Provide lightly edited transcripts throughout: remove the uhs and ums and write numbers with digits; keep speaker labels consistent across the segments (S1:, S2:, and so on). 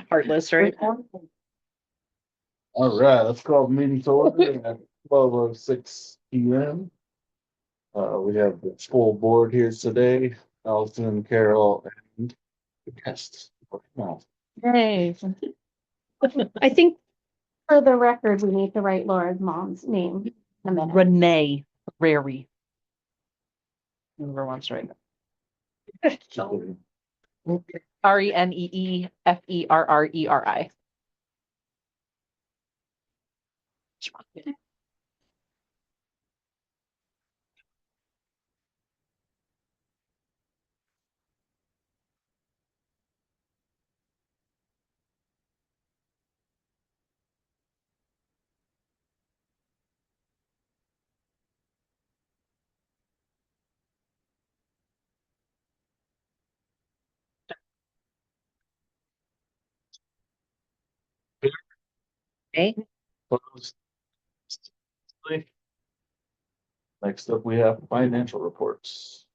S1: Heartless, right?
S2: All right, let's call the meeting to order at 12:06 p.m. We have the full board here today, Allison, Carol, and the guests.
S1: Hey.
S3: I think for the record, we need to write Laura's mom's name in a minute.
S1: Renee Rary. Whoever wants to write it. Reneefferreri.
S3: Okay.
S2: Opposed? Next up, we have financial reports.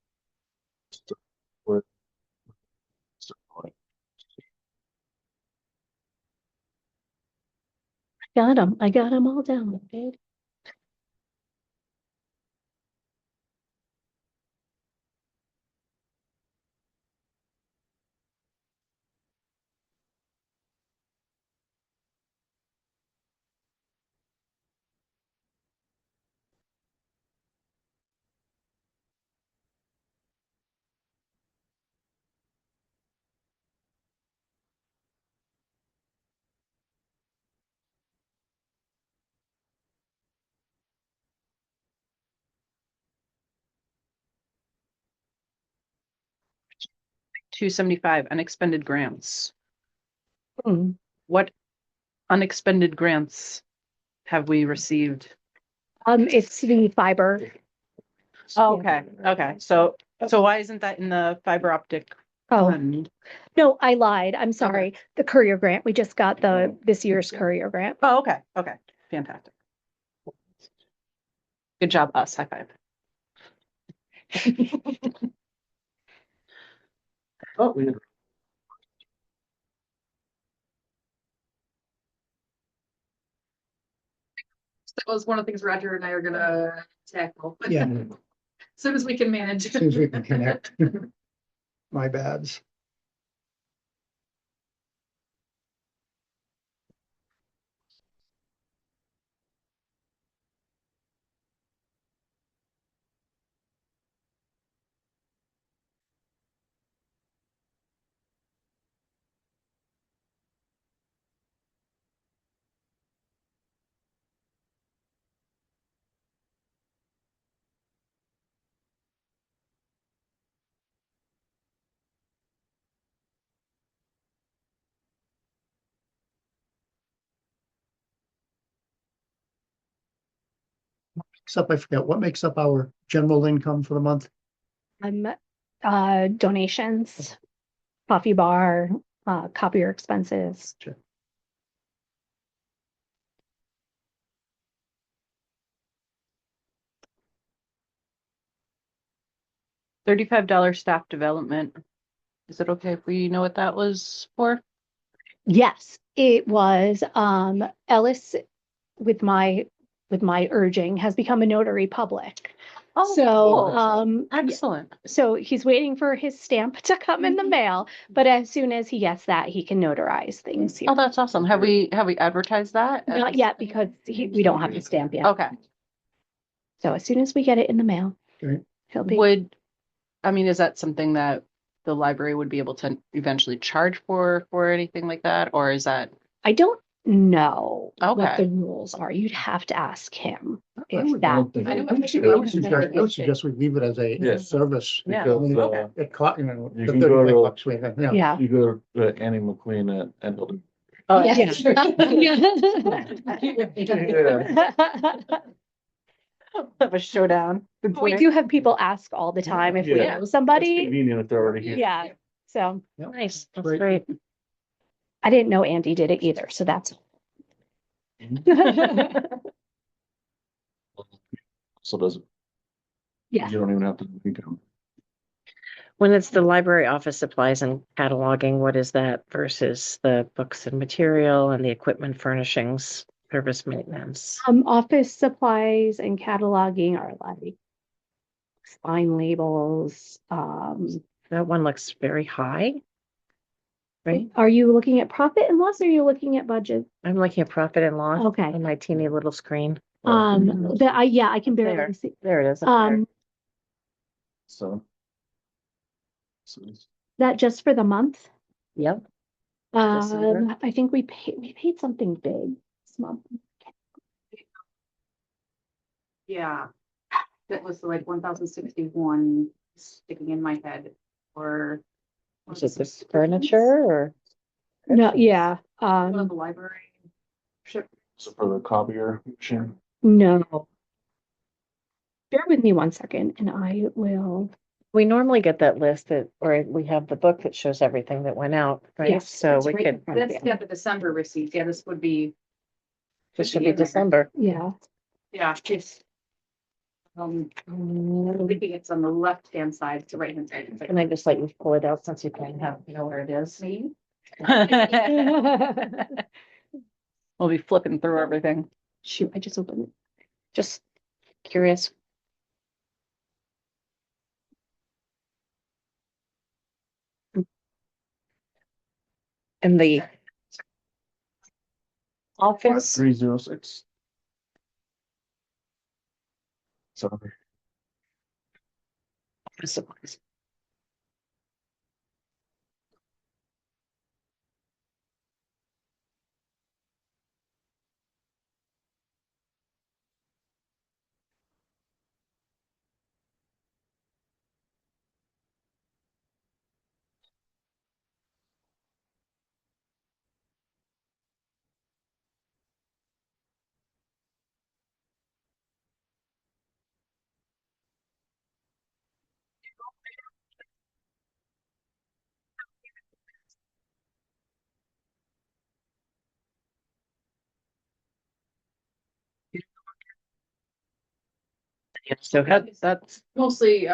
S3: Got them. I got them all down. Okay.275
S1: unexpended grants.
S3: Hmm.
S1: What unexpended grants have we received?
S3: It's the fiber.
S1: Oh, okay. Okay. So why isn't that in the fiber optic
S3: Oh,
S1: fund?
S3: no, I lied. I'm sorry. The courier grant. We just got this year's courier grant.
S1: Oh, okay. Okay. Fantastic. Good job, us. High five.
S2: Oh, we have
S4: That was one of the things Roger and I are gonna tackle.
S5: Yeah,
S4: As soon as we can manage.
S5: as soon as we can connect. My bads. Except I forget, what makes up our general income for the month?
S3: Donations, coffee bar, copier expenses.
S5: Sure.
S1: $35 staff development. Is it okay if we know what that was for?
S3: Yes, it was, Ellis with my urging has become a notary public.
S1: Oh,
S3: So,
S1: cool. Excellent.
S3: so he's waiting for his stamp to come in the mail, but as soon as he gets that, he can notarize things here.
S1: Oh, that's awesome. Have we advertised that?
S3: Not yet because we don't have the stamp yet.
S1: Okay.
S3: So as soon as we get it in the mail,
S5: Okay.
S3: he'll be.
S1: Is that something that the library would be able to eventually charge for anything like that? Or is that?
S3: I don't know what
S1: Okay.
S3: the rules are. You'd have to ask him
S5: I
S3: if
S5: would-
S3: that.
S5: I would suggest we leave it as a
S2: Yes.
S5: service.
S1: Yeah.
S2: Because,
S1: Okay.
S5: It caught, you know,
S2: You
S5: the
S2: can go
S5: 35
S2: to-
S5: bucks we have, yeah.
S3: Yeah.
S2: You go to Annie McQueen at Endel.
S1: Oh,
S3: Yeah.
S1: Have a showdown.
S3: We do have people ask all the time if we
S2: Yeah.
S3: know
S2: It's
S3: somebody.
S2: convenient if they're already here.
S3: Yeah, so
S5: Yep.
S1: Nice. That's
S5: Great.
S1: great.
S3: I didn't know Andy did it either, so that's.
S2: So does it?
S3: Yeah.
S2: You don't even have to income.
S6: When it's the library office supplies and cataloging, what is that versus the books and material and the equipment furnishings, service maintenance?
S3: Office supplies and cataloging are like spine labels.
S6: That one looks very high. Right?
S3: Are you looking at profit and loss or are you looking at budget?
S6: I'm looking at profit and loss
S3: Okay.
S6: on my teeny little screen.
S3: Yeah, I can barely
S6: There.
S3: see.
S6: There it is. up there.
S2: So. So it's-
S3: That just for the month?
S6: Yep. December.
S3: I think we paid something big this month.
S4: Yeah. That was like 1,061 sticking in my head or.
S6: Is it the furniture or?
S3: No, yeah,
S4: One of the library. Ship.
S2: So for the copier machine.
S3: no. Bear with me 1 second and I will,
S6: We normally get that list or we have the book that shows everything that went out, right?
S3: Yes,
S6: So
S3: it's
S6: we
S3: right
S6: could,
S3: in front of
S4: That's
S3: you.
S4: yeah, the December receipts. Yeah, this would be.
S6: this should be
S4: in there.
S6: December.
S3: Yeah,
S4: Yeah, it's. I think it's on the left-hand side, it's the right-hand side. It's like-
S6: Can I just let you pull it out since you can know where it is?
S4: Me?
S1: We'll be flipping through everything.
S3: shoot, I just opened it.
S6: Just curious. And the office,
S2: 5306. So.
S6: office supplies. So
S1: That's
S4: Mostly,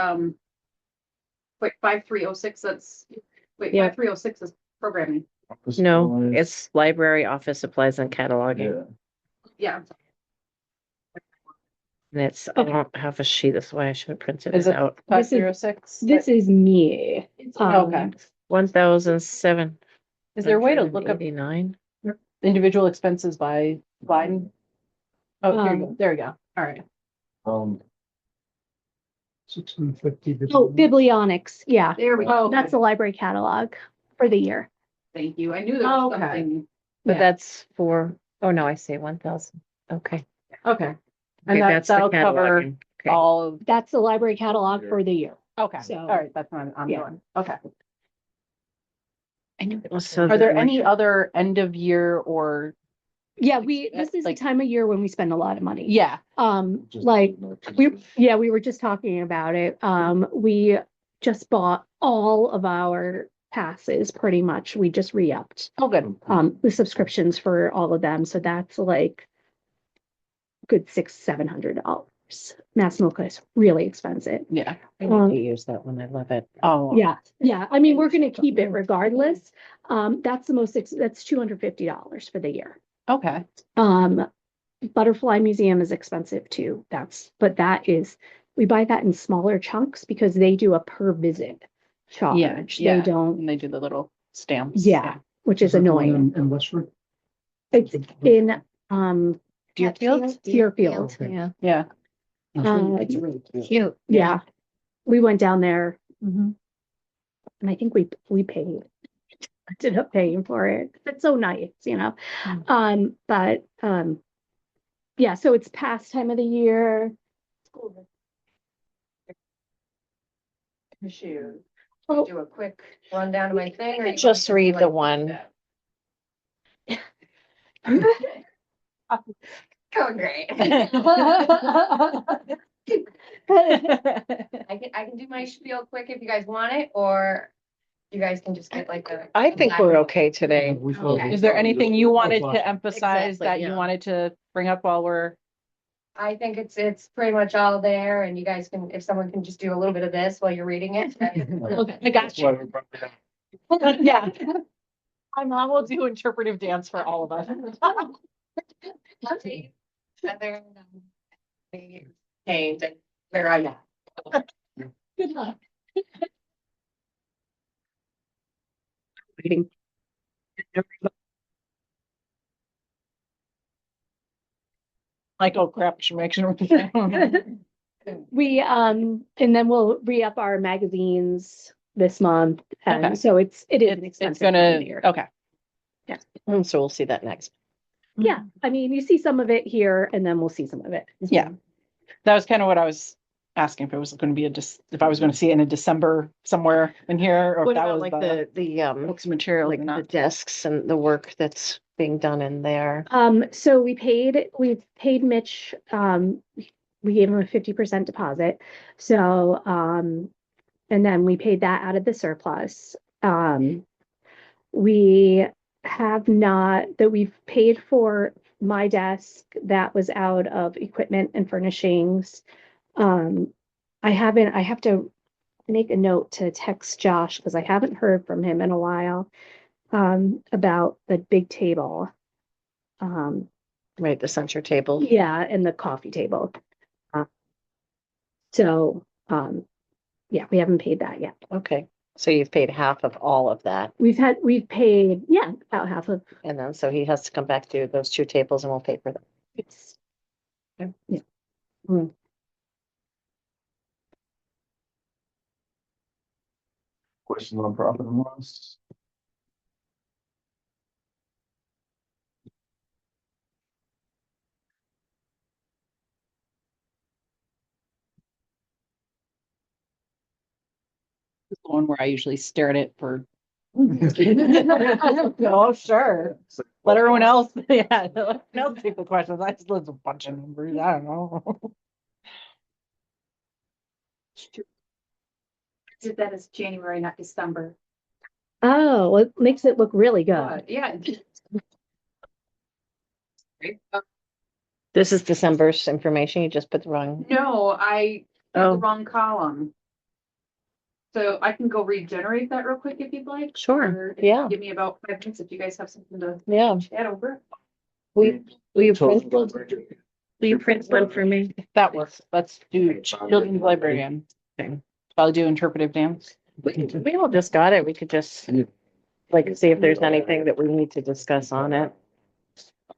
S4: wait, 5306, wait,
S6: Yeah.
S4: 5306 is programming.
S2: office
S6: no,
S2: supplies.
S6: it's library, office supplies and cataloging.
S2: Yeah.
S4: Yeah, I'm sorry.
S6: And it's, I don't have a sheet, that's why I should have printed
S1: Is
S6: it
S1: it
S6: out.
S1: 506?
S3: This is me.
S1: Okay.
S6: 1,007.
S1: Is there a way to look up
S6: 89?
S1: individual expenses by line? Oh, here you go.
S3: Um,
S1: There we go. All right.
S2: Um,
S5: 650.
S3: Oh, biblionics, yeah,
S4: There we go.
S3: that's the library catalog for the year.
S4: Thank you. I knew there was
S1: Okay.
S4: something.
S6: But
S1: Yeah.
S6: that's for, oh no, I see 1,000. Okay.
S1: Okay.
S6: Okay,
S1: And
S6: that's the
S1: that'll cover
S6: cataloging. Okay.
S1: all of,
S3: That's the library catalog for the year.
S1: okay.
S3: So-
S1: All right. That's what I'm
S3: Yeah.
S1: doing. Okay.
S3: I knew.
S6: So
S1: Are there
S6: then
S1: any
S6: like-
S1: other end of year or,
S3: Yeah, this is the
S1: like-
S3: time of year when we spend a lot of money.
S1: yeah,
S2: just-
S3: Like, we were just talking about it. We just bought all of our passes pretty much. We just re-upped,
S1: oh, good.
S3: the subscriptions for all of them. So that's like good $600-700. Mass Mocha is really expensive.
S1: Yeah.
S6: I need to use that one. I love it.
S1: Oh,
S3: Yeah. I mean, we're gonna keep it regardless. That's that's $250 for the year.
S1: okay.
S3: Butterfly Museum is expensive too. We buy that in smaller chunks because they do a per visit
S1: Yeah.
S3: charge.
S1: Yeah.
S3: They don't,
S1: And they do the little stamps.
S3: yeah, which is annoying.
S5: In Westford?
S3: It's in,
S6: Deerfield?
S3: Deerfield.
S5: Okay.
S6: Yeah.
S1: Yeah.
S5: It's really cute.
S6: Cute.
S3: Yeah. We went down there
S1: Mhm.
S3: and I think we paid. Ended up paying for it. It's so nice, yeah, so it's past time of the year.
S4: Shoot.
S3: Oh.
S4: Do a quick rundown of my thing. or you
S6: Just
S4: want me to
S6: read
S4: do,
S6: the
S4: like,
S6: one.
S4: Going great. I can do my spiel quick if you guys want it, or you guys can just get like a.
S6: I think we're okay today.
S5: We
S4: Okay.
S1: Is there anything you wanted
S5: Oh,
S1: to emphasize
S6: Exactly,
S1: that
S6: yeah.
S1: you wanted to bring up while we're
S7: I think it's pretty much all there and you guys can, if someone can just do a little bit of this while you're reading it.
S3: Okay, I got
S2: That's why
S3: you.
S2: we brought it up.
S1: Yeah. My mom will do interpretive dance for all of us.
S7: Heather, Paint and where I am.
S3: Good luck.
S6: Waiting.
S1: Like, oh crap, should make sure.
S3: We, and then we'll re-up our magazines this month.
S1: Okay.
S3: And so it is an
S1: It's
S3: expensive
S1: gonna,
S3: time of year.
S1: okay.
S6: So we'll see that next.
S3: Yeah, I mean, you see some of it here and then we'll see some of it.
S1: Yeah. That was kind of what I was asking, if it was gonna be if I was gonna see it in a December somewhere in here, or if
S6: What
S1: that
S6: about
S1: was
S6: like
S1: the books and materials
S6: like
S1: or
S6: the
S1: not.
S6: desks and the work that's being done in there?
S3: So we've paid Mitch, we gave him a 50% deposit. So, and then we paid that out of the surplus. We have not, that we've paid for my desk, that was out of equipment and furnishings. I have to make a note to text Josh because I haven't heard from him in a while, about the big table.
S6: Right, the center table.
S3: Yeah, and the coffee table. So, yeah, we haven't paid that yet.
S6: Okay, so you've paid half of all of that,
S3: We've paid, yeah, about half of
S6: and then so he has to come back to those two tables and we'll pay for them.
S3: it's.
S6: Okay.
S3: Yeah.
S2: Questions on profit and loss?
S1: It's the one where I usually stare at it for. Oh, sure. Let everyone else, yeah, let everyone else take the questions. I just list a bunch of numbers. I don't know.
S4: Did that as January, not December.
S3: Oh, well, it makes it look really good.
S4: But yeah.
S6: This is December's information, you just put the wrong.
S4: No, I did the
S6: Oh,
S4: wrong column. So I can go regenerate that real quick if you'd like.
S6: sure,
S4: Or if you
S6: yeah.
S4: Give me about 5 minutes if you guys have something to
S6: Yeah,
S4: chat over.
S6: will you print,
S2: Total
S6: will you print one for me?
S1: That works. Let's do children's librarian thing. I'll do interpretive dance.
S6: We all just got it, we could just like see if there's anything that we need to discuss on it.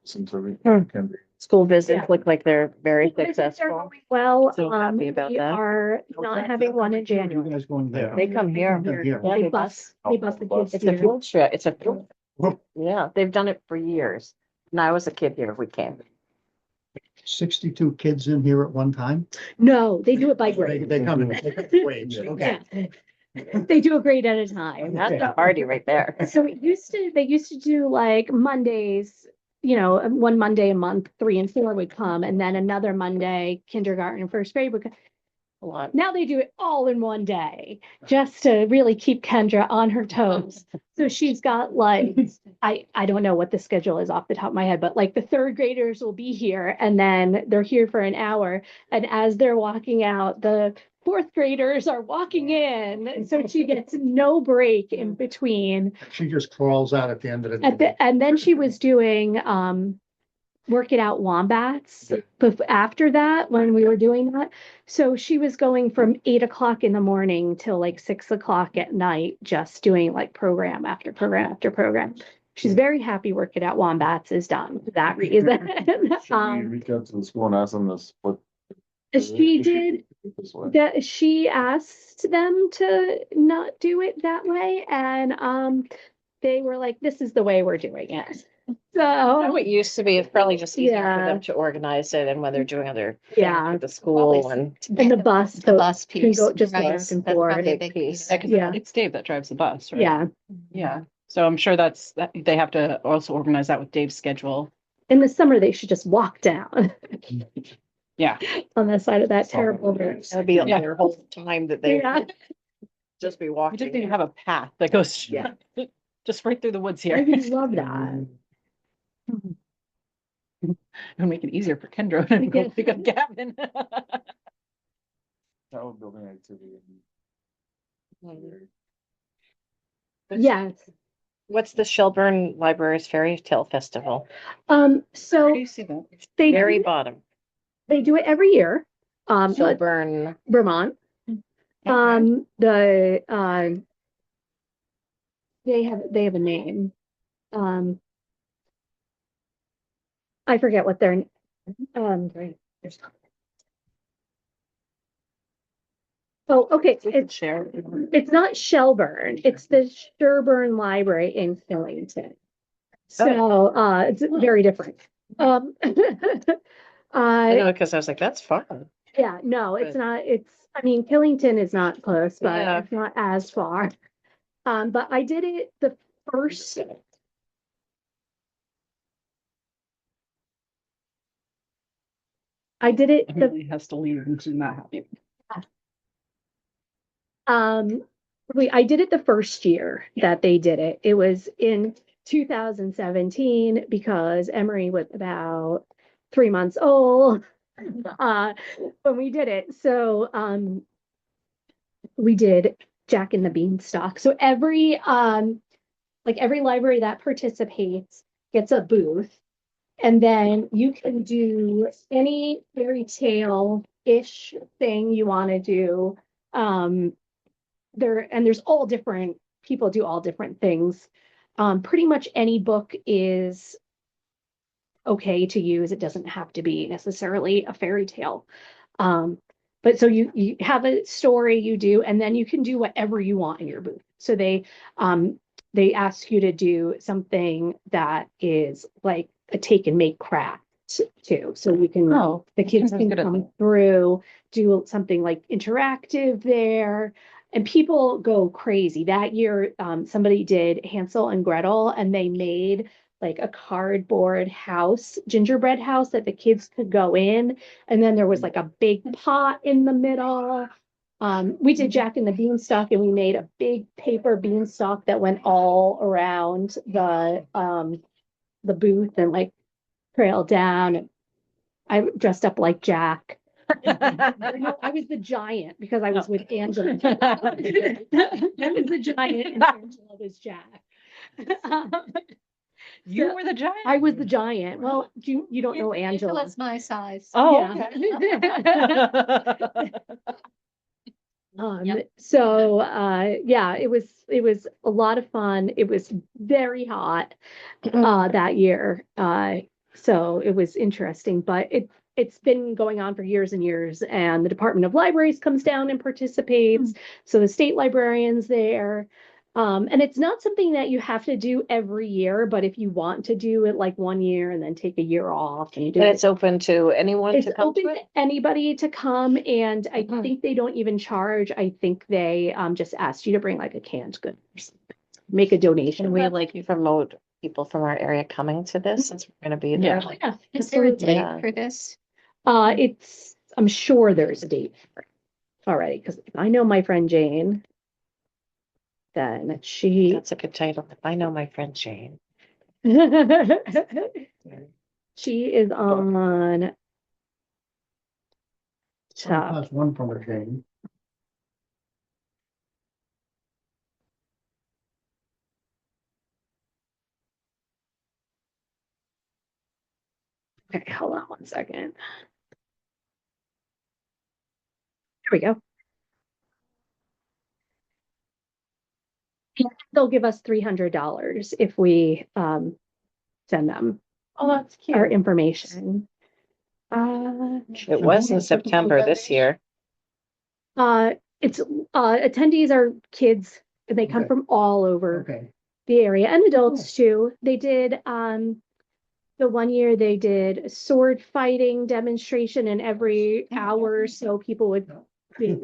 S2: Can be.
S6: School visits
S3: Yeah.
S6: look like they're very
S3: Visits are
S6: successful.
S3: going Well,
S6: So happy about
S3: we
S6: that.
S3: are not having one in
S5: You
S3: January.
S5: guys going there?
S6: They come here.
S5: Come here.
S6: Yeah,
S3: They
S6: they
S3: bus the kids
S6: It's a
S3: here.
S6: field trip. It's a field.
S5: Whoop.
S6: Yeah, they've done it for years. When I was a kid here, we came.
S5: 62 kids in here at one time?
S3: No, they do it by
S5: They
S3: grade.
S5: they come in waves, okay.
S3: Yeah. They do a grade at a time.
S6: That's a party right there.
S3: So they used to do like Mondays, one Monday a month, 3 and 4 would come, and then another Monday, kindergarten and first grade would come.
S6: A lot.
S3: Now they do it all in one day, just to really keep Kendra on her toes. So she's got like, I don't know what the schedule is off the top of my head, but like the third graders will be here and then they're here for an hour. And as they're walking out, the fourth graders are walking in. So she gets no break in between.
S5: She just crawls out at the end of the day.
S3: And then she was doing, work it out wombats after that when we were doing that. So she was going from 8 o'clock in the morning till like 6 o'clock at night, just doing like program after program after program. She's very happy Work It Out Wombats is done for that reason.
S2: Should we reach out to the school and ask them this? What?
S3: She did
S2: This way?
S3: that. She asked them to not do it that way. And they were like, this is the way we're doing it.
S6: How
S3: So
S6: it used to be, it's probably just easier for
S3: Yeah.
S6: them to organize it and when they're doing other things
S3: Yeah.
S6: with the school and.
S3: and the bus.
S8: The bus
S3: can
S8: piece.
S3: go just
S8: right.
S3: back and
S8: That's
S3: forth.
S8: probably a
S6: Big
S8: big
S6: piece.
S8: piece.
S1: Yeah, 'cause
S3: Yeah.
S1: it's Dave that drives the bus, right?
S3: Yeah.
S1: Yeah. So I'm sure that they have to also organize that with Dave's schedule.
S3: In the summer, they should just walk down
S1: Yeah.
S3: on the side of that terrible road.
S6: That'd be
S1: Yeah.
S6: their whole time that they
S3: Yeah.
S6: just be
S1: We
S6: walking.
S1: just need to have a path that goes
S3: Yeah.
S1: just right through the woods
S3: I
S1: here.
S3: would love that.
S1: It would make it easier for Kendra to go
S3: Yeah.
S1: pick up Gavin.
S2: Town building activity.
S3: Yes.
S6: What's the Shelburne Library's Fairy Tale Festival?
S3: So
S1: see that?
S3: they
S6: Very
S3: do,
S6: bottom.
S3: they do it every year.
S6: Shelburne.
S3: Vermont. They have a name. I forget what their um oh, okay,
S1: We could
S3: it's
S1: share.
S3: it's not Shelburne, it's the Sherburne Library in Killington. So it's very different. Um
S6: I know,
S3: uh
S6: because I was like, that's far.
S3: yeah, no, it's not, I mean, Killington is not close, but
S6: Yeah.
S3: it's not as far. But I did it the first I did it the
S1: Emily has to leave and she's not happy.
S3: Um, I did it the first year that they did it. It was in 2017 because Emery was about 3 months old when we did it. So we did Jack and the Beanstalk. So every library that participates gets a booth, and then you can do any fairy tale-ish thing you want to do. There's all different people do all different things. Pretty much any book is okay to use. It doesn't have to be necessarily a fairy tale. Um, but so you have a story you do, and then you can do whatever you want in your booth. So they ask you to do something that is like a take and make craft too. So you can the kids
S1: Kendra's
S3: can
S1: good at
S3: come
S1: that.
S3: through, do something like interactive there. And people go crazy. That year, somebody did Hansel and Gretel, and they made like a cardboard house, gingerbread house that the kids could go in. And then there was like a big pot in the middle. We did Jack and the Beanstalk, and we made a big paper beanstalk that went all around the booth and like trailed down. And I dressed up like Jack. No, I was the giant because I was with Angela. I was the giant and Angela was Jack.
S1: You were the giant?
S3: I was the giant. Well, you don't know Angela.
S7: Angela's my size.
S1: Oh,
S3: Yeah.
S1: okay.
S7: Yep.
S3: So yeah, it was a lot of fun. It was very hot that year. So it was interesting, but it's been going on for years and years, and the Department of Libraries comes down and participates. So the state librarians there. And it's not something that you have to do every year, but if you want to do it like 1 year and then take a year off and you do
S6: And
S3: it,
S6: it's open to anyone
S3: it's
S6: to come to
S3: open
S6: it?
S3: to anybody to come, and I
S6: Mhm.
S3: think they don't even charge. I think they just asked you to bring like a canned good or something. Make a donation.
S6: Can we like promote people from our area coming to this since we're gonna be there?
S1: Yeah.
S3: Yeah,
S7: Is there a
S3: absolutely.
S6: Yeah.
S7: date for this?
S3: I'm sure there's a date for it already, because if I know my friend Jane, then she
S6: That's a good title. I know my friend Jane.
S3: she is on top.
S5: That's one from a Jane.
S3: Okay, hold on 1 second. There we go. They'll give us $300 if we send them
S1: Oh, that's
S3: our
S1: cute.
S3: information.
S6: It was in September this year.
S3: It's attendees are kids, and they come
S5: Okay.
S3: from all over
S5: Okay.
S3: the area, and adults too. They did the 1 year they did a sword fighting demonstration, and every hour or so people would
S2: Great.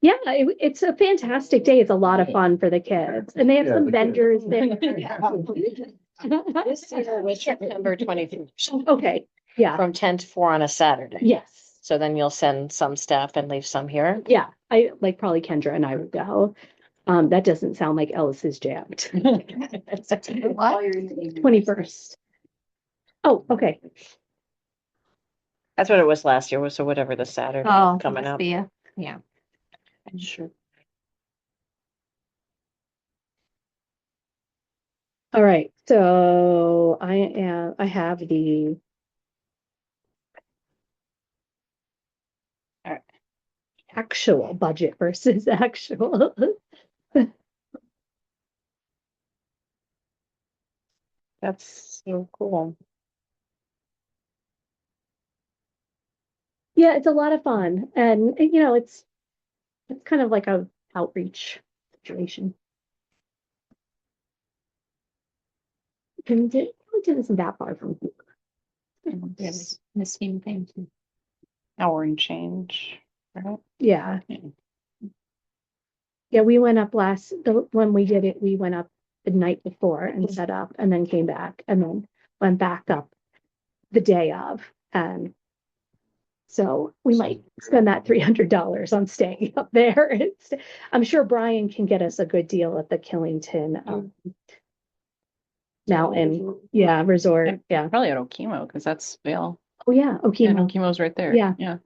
S3: yeah, it's a fantastic day. It's a lot of fun for the kids, and they have
S2: Yeah,
S3: some
S2: the kids.
S3: vendors there.
S6: This year was September 21st,
S3: Okay, yeah,
S6: from 10 to 4 on a Saturday.
S3: yes,
S6: So then you'll send some staff and leave some here.
S3: yeah. I like probably Kendra and I would go. That doesn't sound like Ellis is jammed.
S7: What?
S3: 21st. Oh, okay.
S6: That's what it was last year, so whatever the Saturday
S7: Oh,
S6: coming
S7: must
S6: up.
S7: be a- yeah.
S6: Sure.
S3: All right, so I have the actual budget versus actual.
S6: That's so cool.
S3: Yeah, it's a lot of fun and you know, it's kind of like a outreach situation. Killington isn't that far from here.
S7: The scheme thing.
S1: Hour and change, right?
S3: Yeah.
S1: Yeah.
S3: Yeah, we went up when we did it, we went up the night before and set up and then came back and then went back up the day of. And so we might spend that $300 on staying up there. I'm sure Brian can get us a good deal at the Killington Mountain, yeah, resort,
S1: And
S3: yeah.
S1: Probably at Okemo, because that's Vail.
S3: Oh, yeah, okay.
S1: And Okemo's right there.
S3: Yeah.
S1: Yeah.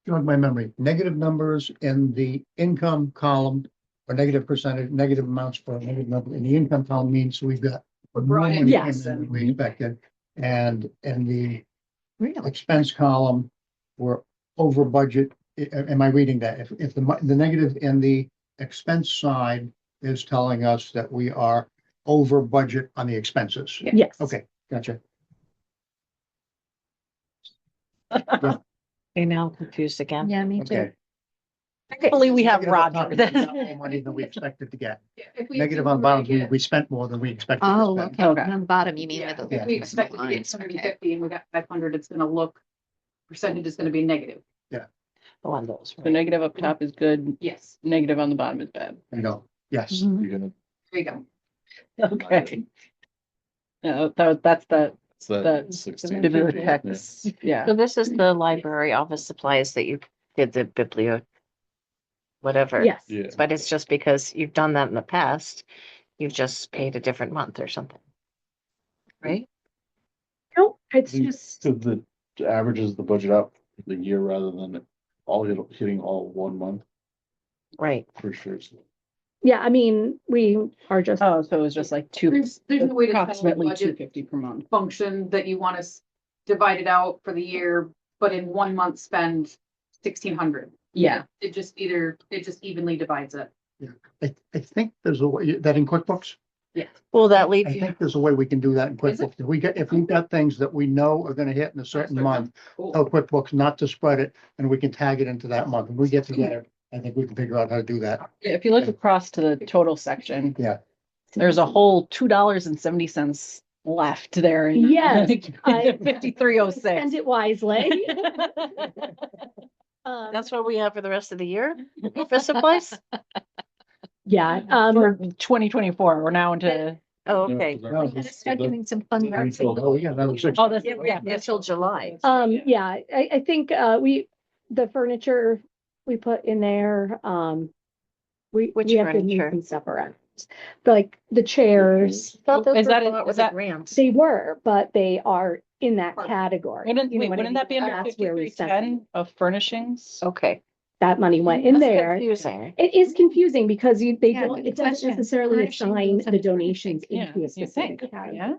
S5: Jog my memory, negative numbers in the income column, or negative percentage, negative amounts for a negative number in the income column means we've got more money came
S3: Yes.
S5: in than we expected. And in the expense column, we're over budget. Am I reading that? If the negative in the expense side is telling us that we are over budget on the expenses.
S3: Yes.
S5: Okay, gotcha.
S6: You're now confused again.
S7: Yeah, me too.
S5: Okay.
S1: Hopefully we have
S5: Negative on top
S1: Roger
S5: means we
S1: then.
S5: got more money than we expected to get.
S4: If we
S5: Negative
S4: assume
S5: on
S4: we're
S5: bottom
S4: gonna
S5: means we spent more than we expected to
S7: Oh,
S5: spend.
S7: okay.
S1: Okay.
S7: On the bottom, you mean
S4: Yeah,
S7: with the.
S4: if we expected to get
S7: lines, okay.
S4: 250 and we got 500, it's gonna look, percentage is gonna be negative.
S6: Oh, on those.
S1: The
S6: right.
S1: negative up top is good,
S4: Yes,
S1: negative on the bottom is bad.
S5: You know, yes.
S2: You're gonna,
S4: there you go.
S1: Okay. That's the
S2: it's that
S1: The
S2: 16.
S1: bibliotecs, yeah.
S6: So this is the library office supplies that you did the biblio, whatever.
S3: Yes.
S2: Yeah.
S6: But it's just because you've done that in the past, you've just paid a different month or something. Right?
S3: No, it's
S2: The-
S3: just,
S2: So the averages the budget out for the year rather than it all hitting all 1 month
S6: Right.
S2: for sure.
S3: yeah, I mean, we are just,
S1: Oh, so it was just like
S4: There's no way to tell the
S1: approximately
S4: budget
S1: 250 per month.
S4: function that you want to divide it out for the year, but in 1 month spend 1,600.
S1: Yeah.
S4: It just evenly divides it.
S5: I think there's a way, that in QuickBooks,
S6: Will that leave
S5: I
S6: you?
S5: think there's a way we can do that in
S4: Is it?
S5: QuickBooks. If we've got things that we know are gonna hit in a certain month,
S4: Cool.
S5: tell QuickBooks not to spread it, and we can tag it into that month. When we get together, I think we can figure out how to do that.
S1: Yeah, if you look across to the total section.
S5: Yeah.
S1: There's a whole $2.70 left there. in-
S3: Yes,
S1: in
S3: I-
S1: 5306.
S3: spend it wisely.
S6: That's what we have for the rest of the year? Office supplies?
S3: Yeah,
S1: For 2024, we're now into,
S6: Oh, okay.
S5: No,
S7: Gotta start doing some fun.
S5: Oh, yeah, that was six.
S1: oh, that's,
S6: Yeah, until July.
S3: yeah, I think, the furniture we put in there, we
S6: Which
S3: have to move
S6: furniture?
S3: some stuff around. Like the chairs,
S6: Thought those
S1: Is
S6: were
S1: that a-
S6: bought
S1: is
S6: with a
S1: that-
S6: grant.
S3: they were, but they are in that category.
S1: wouldn't,
S3: You know
S1: wait,
S3: what I
S1: wouldn't that be
S3: mean?
S1: under
S3: That's where we spent
S1: 5310 of furnishings?
S6: Okay.
S3: that money went in
S6: That's
S3: there.
S6: confusing.
S3: It is confusing because they
S7: Yeah,
S3: don't,
S7: good
S3: it doesn't
S7: question.
S3: necessarily
S7: Furnishing
S3: assign
S7: goes
S3: the
S7: under
S3: donations
S1: Yeah,
S3: into a
S1: you
S3: specific
S1: think,
S3: category.
S1: yeah.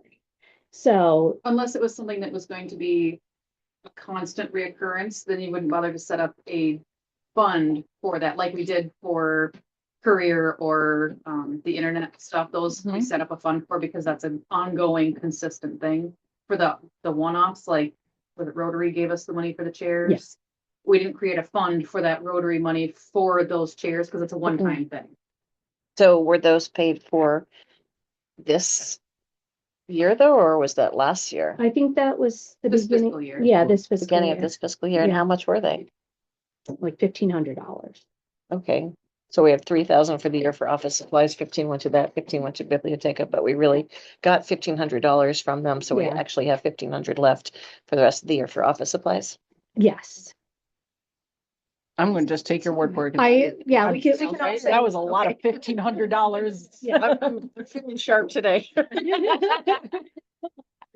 S3: So,
S4: Unless it was something that was going to be a constant reoccurrence, then you wouldn't bother to set up a fund for that, like we did for courier or the internet stuff. Those we
S1: Mhm.
S4: set up a fund for because that's an ongoing, consistent thing. For the one-offs, like where the Rotary gave us the money for the chairs.
S3: Yes.
S4: We didn't create a fund for that Rotary money for those chairs because it's a one-time thing.
S6: So were those paid for this year though, or was that last year?
S3: I think that was the
S4: This
S3: beginning.
S4: fiscal year.
S3: Yeah, this fiscal
S6: Beginning of
S3: year,
S6: this fiscal year, and
S3: Yeah.
S6: how much were they?
S3: like $1,500.
S6: Okay, so we have 3,000 for the year for office supplies, 15 went to that, 15 went to biblioteca, but we really got $1,500 from them, so we
S3: Yeah.
S6: actually have 1,500 left for the rest of the year for office supplies.
S3: Yes.
S1: I'm gonna just take your word for it.
S3: Yeah, we can all
S1: Right?
S3: say.
S1: That was a lot of $1,500.
S3: Yeah.
S6: I'm feeling sharp today.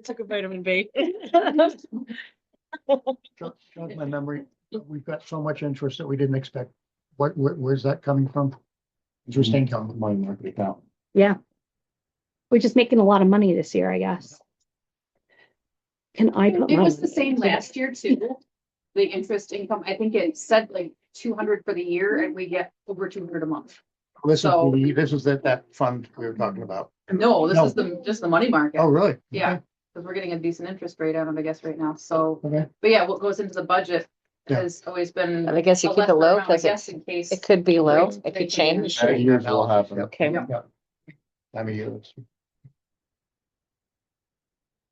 S6: Took a vitamin B.
S5: Jog my memory, we've got so much interest that we didn't expect. Where's that coming from? Interest income.
S2: Money market account.
S3: Yeah. We're just making a lot of money this year, I guess. Can I put
S4: It
S3: my
S4: was the same last year too. The interest income, I think it said like 200 for the year and we get over 200 a month.
S5: This
S4: So-
S5: is that fund we were talking about.
S4: No, this
S5: No.
S4: is just the money market.
S5: Oh, really?
S4: Yeah.
S5: Okay.
S4: Because we're getting a decent interest rate out of it, I guess, right now. So,
S5: Okay.
S4: but yeah, what goes into the budget
S5: Yeah.
S4: has always been.
S6: And I guess you
S4: a
S6: keep it
S4: lesser
S6: low
S4: amount, I
S6: 'cause
S4: guess, in case.
S6: It could be low.
S4: Rates
S6: It could
S4: take
S6: change.
S2: That years will happen.
S6: Okay.
S5: Yeah. I mean,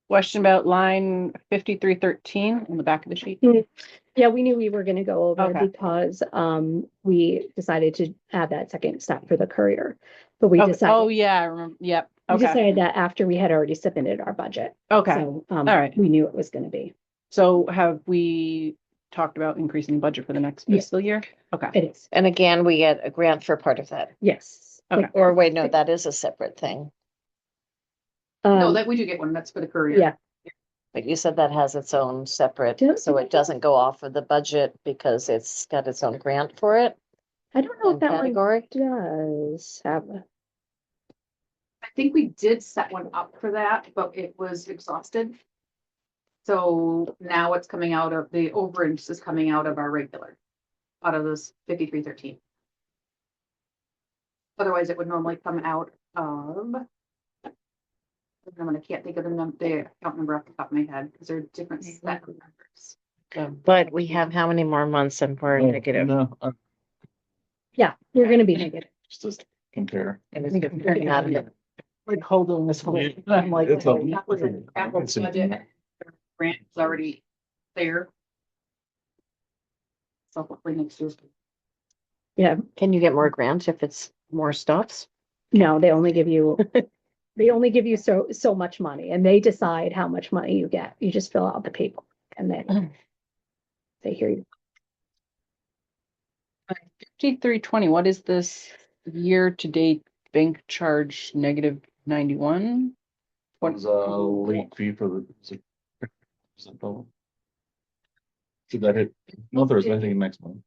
S1: Question about line 5313 on the back of the sheet.
S3: Yeah, we knew we were gonna go over
S1: Okay.
S3: because we decided to add that second step for the courier. But we
S1: Okay. Oh,
S3: decided,
S1: yeah, I remember. Yep.
S3: we
S1: Okay.
S3: decided that after we had already submitted our budget.
S1: Okay.
S3: So,
S1: All right.
S3: we knew it was gonna be.
S1: So have we talked about increasing the budget for the next
S3: Yeah.
S1: fiscal year? Okay.
S3: It is,
S6: And again, we get a grant for part of that.
S3: yes.
S1: Okay.
S6: Or wait, no, that is a separate thing.
S4: No,
S3: Um,
S4: that we do get one. That's for the courier.
S3: yeah,
S6: But you said that has its own separate,
S3: Does
S6: so
S3: it?
S6: it doesn't go off of the budget because it's got its own grant for it
S3: I don't know if
S6: and
S3: that one
S6: category.
S3: does have,
S4: I think we did set one up for that, but it was exhausted. So now it's coming out of, the overage is coming out of our regular, out of this 5313. Otherwise, it would normally come out of. I can't think of the account number off the top of my head, because they're different set of numbers.
S6: But we have how many more months and we're negative?
S2: No,
S3: yeah, we're gonna be negative.
S2: just compare.
S6: And it's comparing out of it.
S1: Like holding this whole.
S2: I'm like, it's a-
S4: That was an Apple's budget. Grant is already there. So hopefully next year.
S3: Yeah,
S6: Can you get more grants if it's more stops?
S3: no, they only give you, so much money and they decide how much money you get. You just fill out the paper and then they hear you.
S1: 5320, what is this year-to-date bank charge -91?
S2: What is a late fee for the? Is it double? Should that hit month or is anything next month?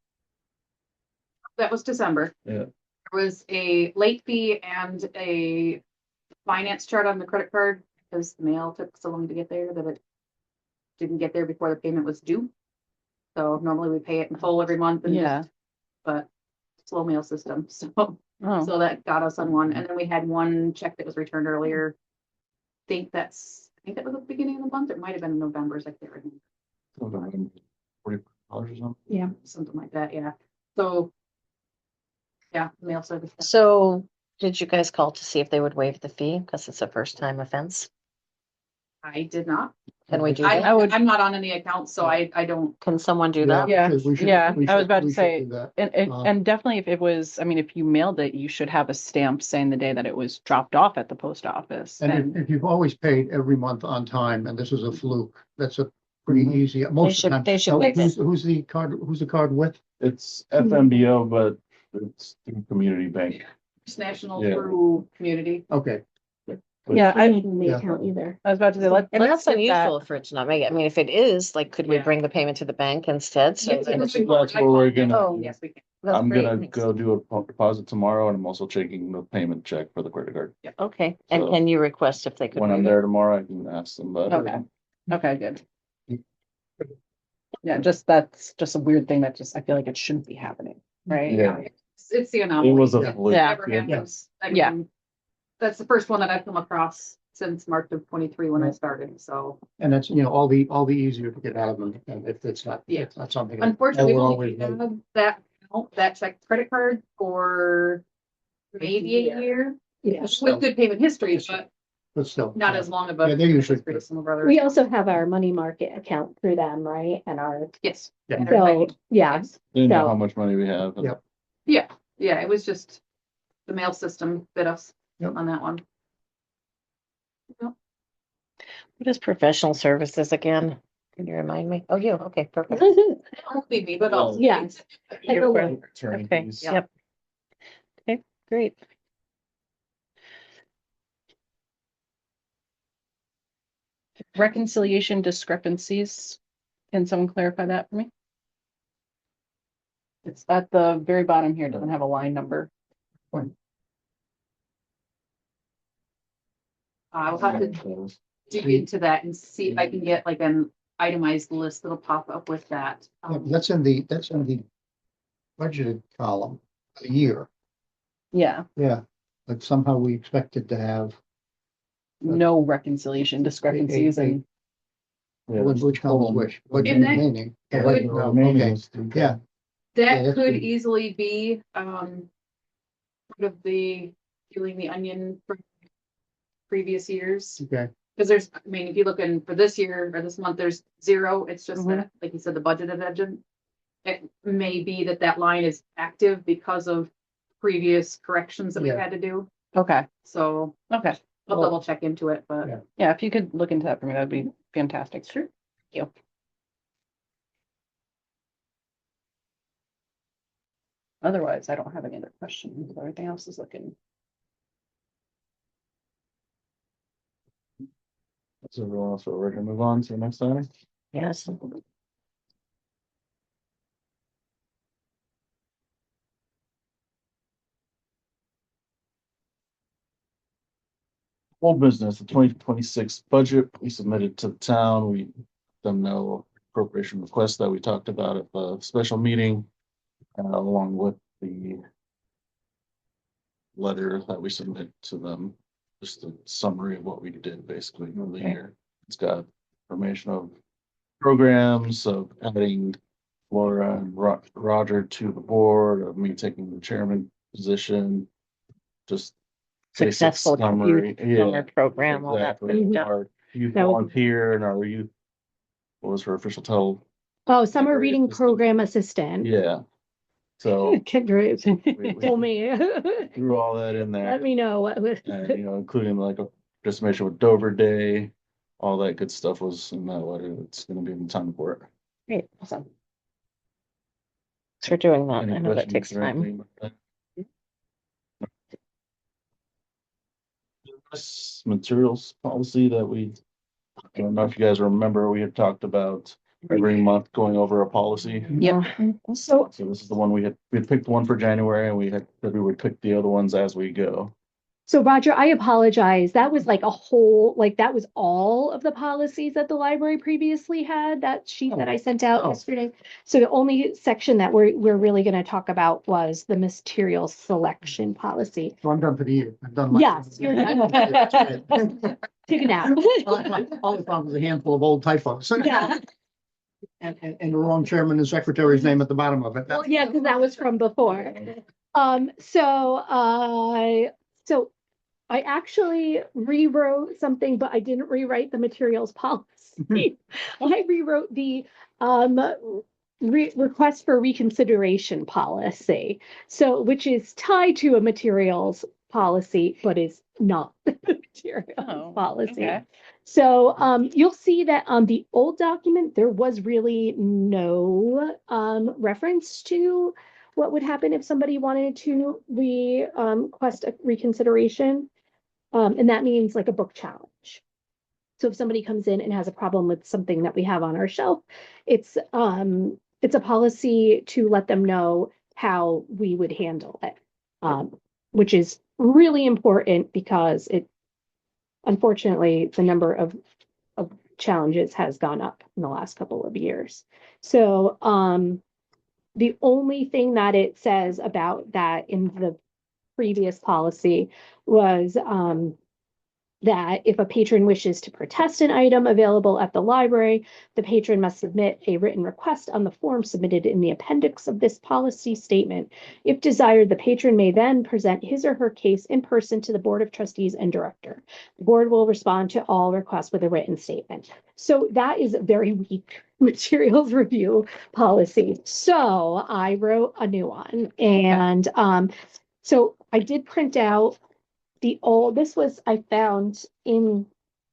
S4: That was December.
S2: Yeah.
S4: There was a late fee and a finance chart on the credit card because the mail took so long to get there that it didn't get there before the payment was due. So normally we pay it in full every month and
S1: Yeah.
S4: but slow mail system. So,
S1: Oh,
S4: so that got us on one. And then we had one check that was returned earlier. I think that was at the beginning of the month. It might have been November's, I can't remember.
S2: $40 or something.
S3: Yeah.
S4: Something like that, yeah. So. Yeah, mail service.
S6: So did you guys call to see if they would waive the fee because it's a first time offense?
S4: I did not.
S6: Can we do
S1: I
S6: that?
S1: would-
S4: I'm not on any account, so I don't.
S6: Can someone do that?
S1: Yeah,
S5: because we should-
S1: yeah,
S5: we
S1: I was
S5: should-
S1: about to
S5: we should
S1: say,
S5: do that.
S1: and,
S5: Uh,
S1: and definitely if it was, I mean, if you mailed it, you should have a stamp saying the day that it was dropped off at the post office.
S5: And
S1: And
S5: if you've always paid every month on time and this is a fluke, that's a pretty
S1: Mhm.
S5: easy, most of
S6: should-
S5: the time.
S6: they should
S5: Now,
S6: waive it.
S5: Who's the card with?
S2: It's FMBO, but it's through Community Bank.
S4: It's national
S2: Yeah.
S4: through community.
S5: Okay,
S1: yeah,
S3: I
S1: I,
S3: don't know the
S5: Yeah.
S3: account either.
S1: I was about to say, let's
S6: And that's
S1: get that.
S6: unusual for it to not make it. I mean, if it is, like, could we
S4: Yeah.
S6: bring the payment to the bank instead? So
S4: Yes,
S6: that
S4: we
S6: it's-
S4: can.
S2: That's where we're gonna-
S4: Oh, yes, we can.
S6: that's
S2: I'm
S6: great.
S2: gonna go do a deposit tomorrow and I'm also checking the payment check for the credit card.
S6: Okay, and
S2: So-
S6: can you request if they could?
S2: When I'm
S6: waive it?
S2: there tomorrow, I can ask them about it.
S1: Okay. Okay, good. Yeah, that's just a weird thing that just, I feel like it shouldn't be happening, right?
S2: Yeah.
S4: It's the
S2: It
S4: anomaly.
S2: was a
S5: Yeah.
S2: fluke.
S1: Yeah.
S4: Never happens. I
S1: Yeah.
S4: mean, that's the first one that I've come across since March of 23 when I started, so.
S5: and that's, all the easier to get out of them, and if it's not,
S4: Yeah.
S5: it's not something. that
S4: Unfortunately, we
S5: we're
S4: only
S5: always-
S4: have that check credit card for maybe a year.
S3: Yeah.
S4: With good payment history,
S5: But still.
S4: not as long of a.
S5: Yeah, they usually-
S4: history as some of our others.
S3: We also have our money market account through them, right? And our,
S4: Yes.
S5: Yeah.
S4: And our
S3: so,
S4: bank,
S3: yeah,
S4: yes.
S2: They know
S3: So-
S2: how much money we have. and-
S5: Yep.
S4: Yeah, it was just the mail system bit us
S5: Yep.
S4: on that one.
S6: What is professional services again? Can you remind me? Oh, you, okay, perfect.
S4: Only me, but also.
S3: Yeah. Take a look.
S2: Attorney
S6: Okay,
S2: fees.
S6: yep. Okay, great.
S1: reconciliation discrepancies. Can someone clarify that for me? It's at the very bottom here, it doesn't have a line number.
S4: I'll have to dig into that and see if I can get like an itemized list that'll pop up with that.
S5: That's in the budgeted column, a year,
S1: Yeah,
S5: yeah, but somehow we expected to have.
S1: no reconciliation discrepancies and
S5: Which column, which? Budget
S4: And that
S5: remaining.
S2: Yeah,
S4: Would-
S2: the remaining
S5: Okay.
S2: is
S5: Yeah,
S4: That
S5: that's
S4: could
S5: good.
S4: easily be, part of the peeling the onion from previous years.
S5: okay,
S4: Cause there's, I mean, if you look in for this year or this month, there's zero. It's just
S1: Mhm.
S4: that, like you said, the budgeted engine. It may be that that line is active because of previous corrections that we
S5: Yeah.
S4: had to do.
S1: okay,
S4: So
S1: okay.
S4: I'll
S5: Well,
S4: double check into it, but
S5: yeah.
S1: Yeah, if you could look into that for me, that'd be fantastic. Sure. Thank you. Otherwise, I don't have any other questions. Everything else is looking.
S2: So we're gonna move on to the next item.
S6: Yes.
S2: Old business, the 2026 budget we submitted to the town. We let them know appropriation request that we talked about at the special meeting, along with the letter that we submit to them, just a summary of what we did basically in the
S6: Okay.
S2: year. It's got information of programs, of adding Laura and Roger to the board, of me taking the chairman position, just basic
S6: Successful
S2: summary.
S6: youth
S2: Yeah,
S6: summer program, all that
S2: exactly.
S6: good stuff.
S2: Our youth
S3: That was-
S2: volunteer and our youth, what was her official title?
S3: Oh, summer
S2: Library
S3: reading
S2: assistant.
S3: program assistant.
S2: Yeah. So
S3: Kendra
S2: we
S3: told me,
S2: threw all that in there.
S3: let me know what was.
S2: And, including like a participation with Dover Day, all that good stuff was in that letter. It's gonna be in time for it.
S6: Great, awesome. Thanks for doing that.
S2: Any
S6: I know that
S2: questions
S6: takes
S2: or
S6: time.
S2: anything about that? This materials policy that I don't know if you guys remember, we had talked about every month going over a policy.
S1: Yep.
S3: So
S2: So this is the one we had picked one for January and we said we would pick the other ones as we go.
S3: So Roger, I apologize. That was like a whole, like that was all of the policies that the library previously had, that sheet that I sent out
S5: Oh.
S3: yesterday. So the only section that we're really gonna talk about was the material selection policy.
S5: So I'm done for the year. I've done my.
S3: Yes, you're done. Take it out.
S5: All I found was a handful of old typos.
S3: Yeah,
S5: And the wrong chairman and secretary's name at the bottom of it.
S3: well, yeah, because that was from before. So I actually rewrote something, but I didn't rewrite the materials policy. I rewrote the request for reconsideration policy. So, which is tied to a materials policy, but is not the materials
S1: Oh,
S3: policy.
S1: okay.
S3: So, you'll see that on the old document, there was really no reference to what would happen if somebody wanted to request a reconsideration. And that means like a book challenge. So if somebody comes in and has a problem with something that we have on our shelf, it's a policy to let them know how we would handle it. Which is really important because unfortunately, the number of challenges has gone up in the last couple of years. So, the only thing that it says about that in the previous policy was that if a patron wishes to protest an item available at the library, the patron must submit a written request on the form submitted in the appendix of this policy statement. If desired, the patron may then present his or her case in person to the Board of Trustees and Director. The board will respond to all requests with a written statement. So that is a very weak materials review policy. So I wrote a new one. And so I did print out I found in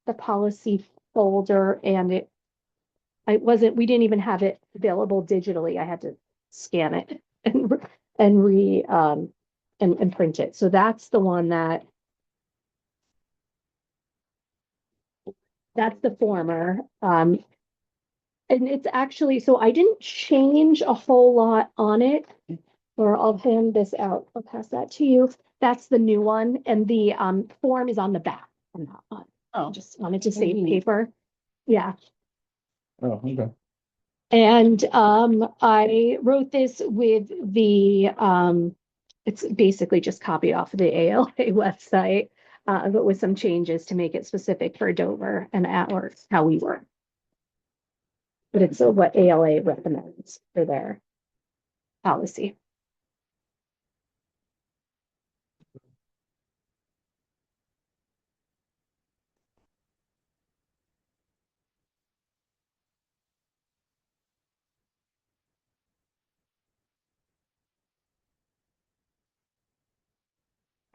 S3: the policy folder, and we didn't even have it available digitally. I had to scan it and print it. So that's the one that That's the former. And it's actually, so I didn't change a whole lot on it. Or I'll hand this out. I'll pass that to you. That's the new one, and the form is on the back on that one.
S1: Oh,
S3: Just wanted to save
S1: neat.
S3: paper. Yeah.
S2: Oh, okay.
S3: And I wrote this with the it's basically just copied off of the ALA website, but with some changes to make it specific for Dover and ours, how we work. But it's what ALA recommends for their policy.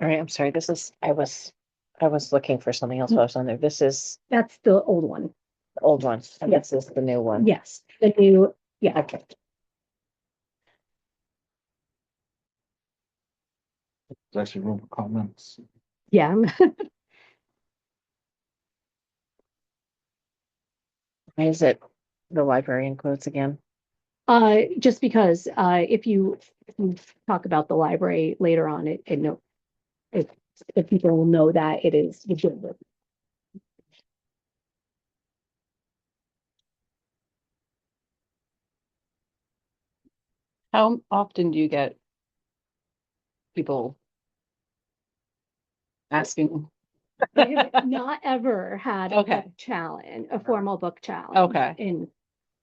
S6: All right, I'm sorry, this is, I was looking for something else while I was on there. This is
S3: That's the old one.
S6: the old one, and
S3: Yeah.
S6: this is the new one.
S3: Yes, the new, yeah.
S6: Okay.
S2: There's actually room for comments.
S3: Yeah.
S6: Why is it the library includes again?
S3: Just because, if you talk about the library later on, if people will know that it is legitimate.
S1: How often do you get people asking?
S3: I have not ever had a
S1: Okay.
S3: book challenge, a formal book challenge.
S1: Okay.
S3: In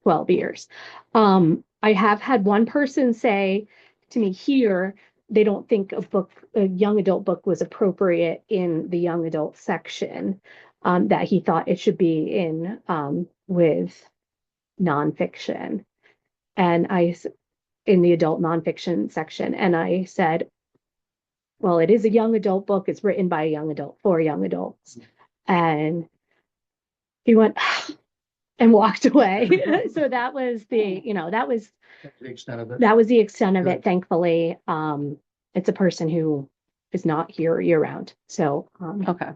S3: 12 years. I have had one person say to me here, they don't think a young adult book was appropriate in the young adult section, that he thought it should be in, with nonfiction. And in the adult nonfiction section. And I said, well, it is a young adult book. It's written by a young adult for young adults. And he went and walked away. So that was that was
S5: The extent of it.
S3: the extent of it,
S5: Good.
S3: thankfully. It's a person who is not here year round. So
S1: Okay.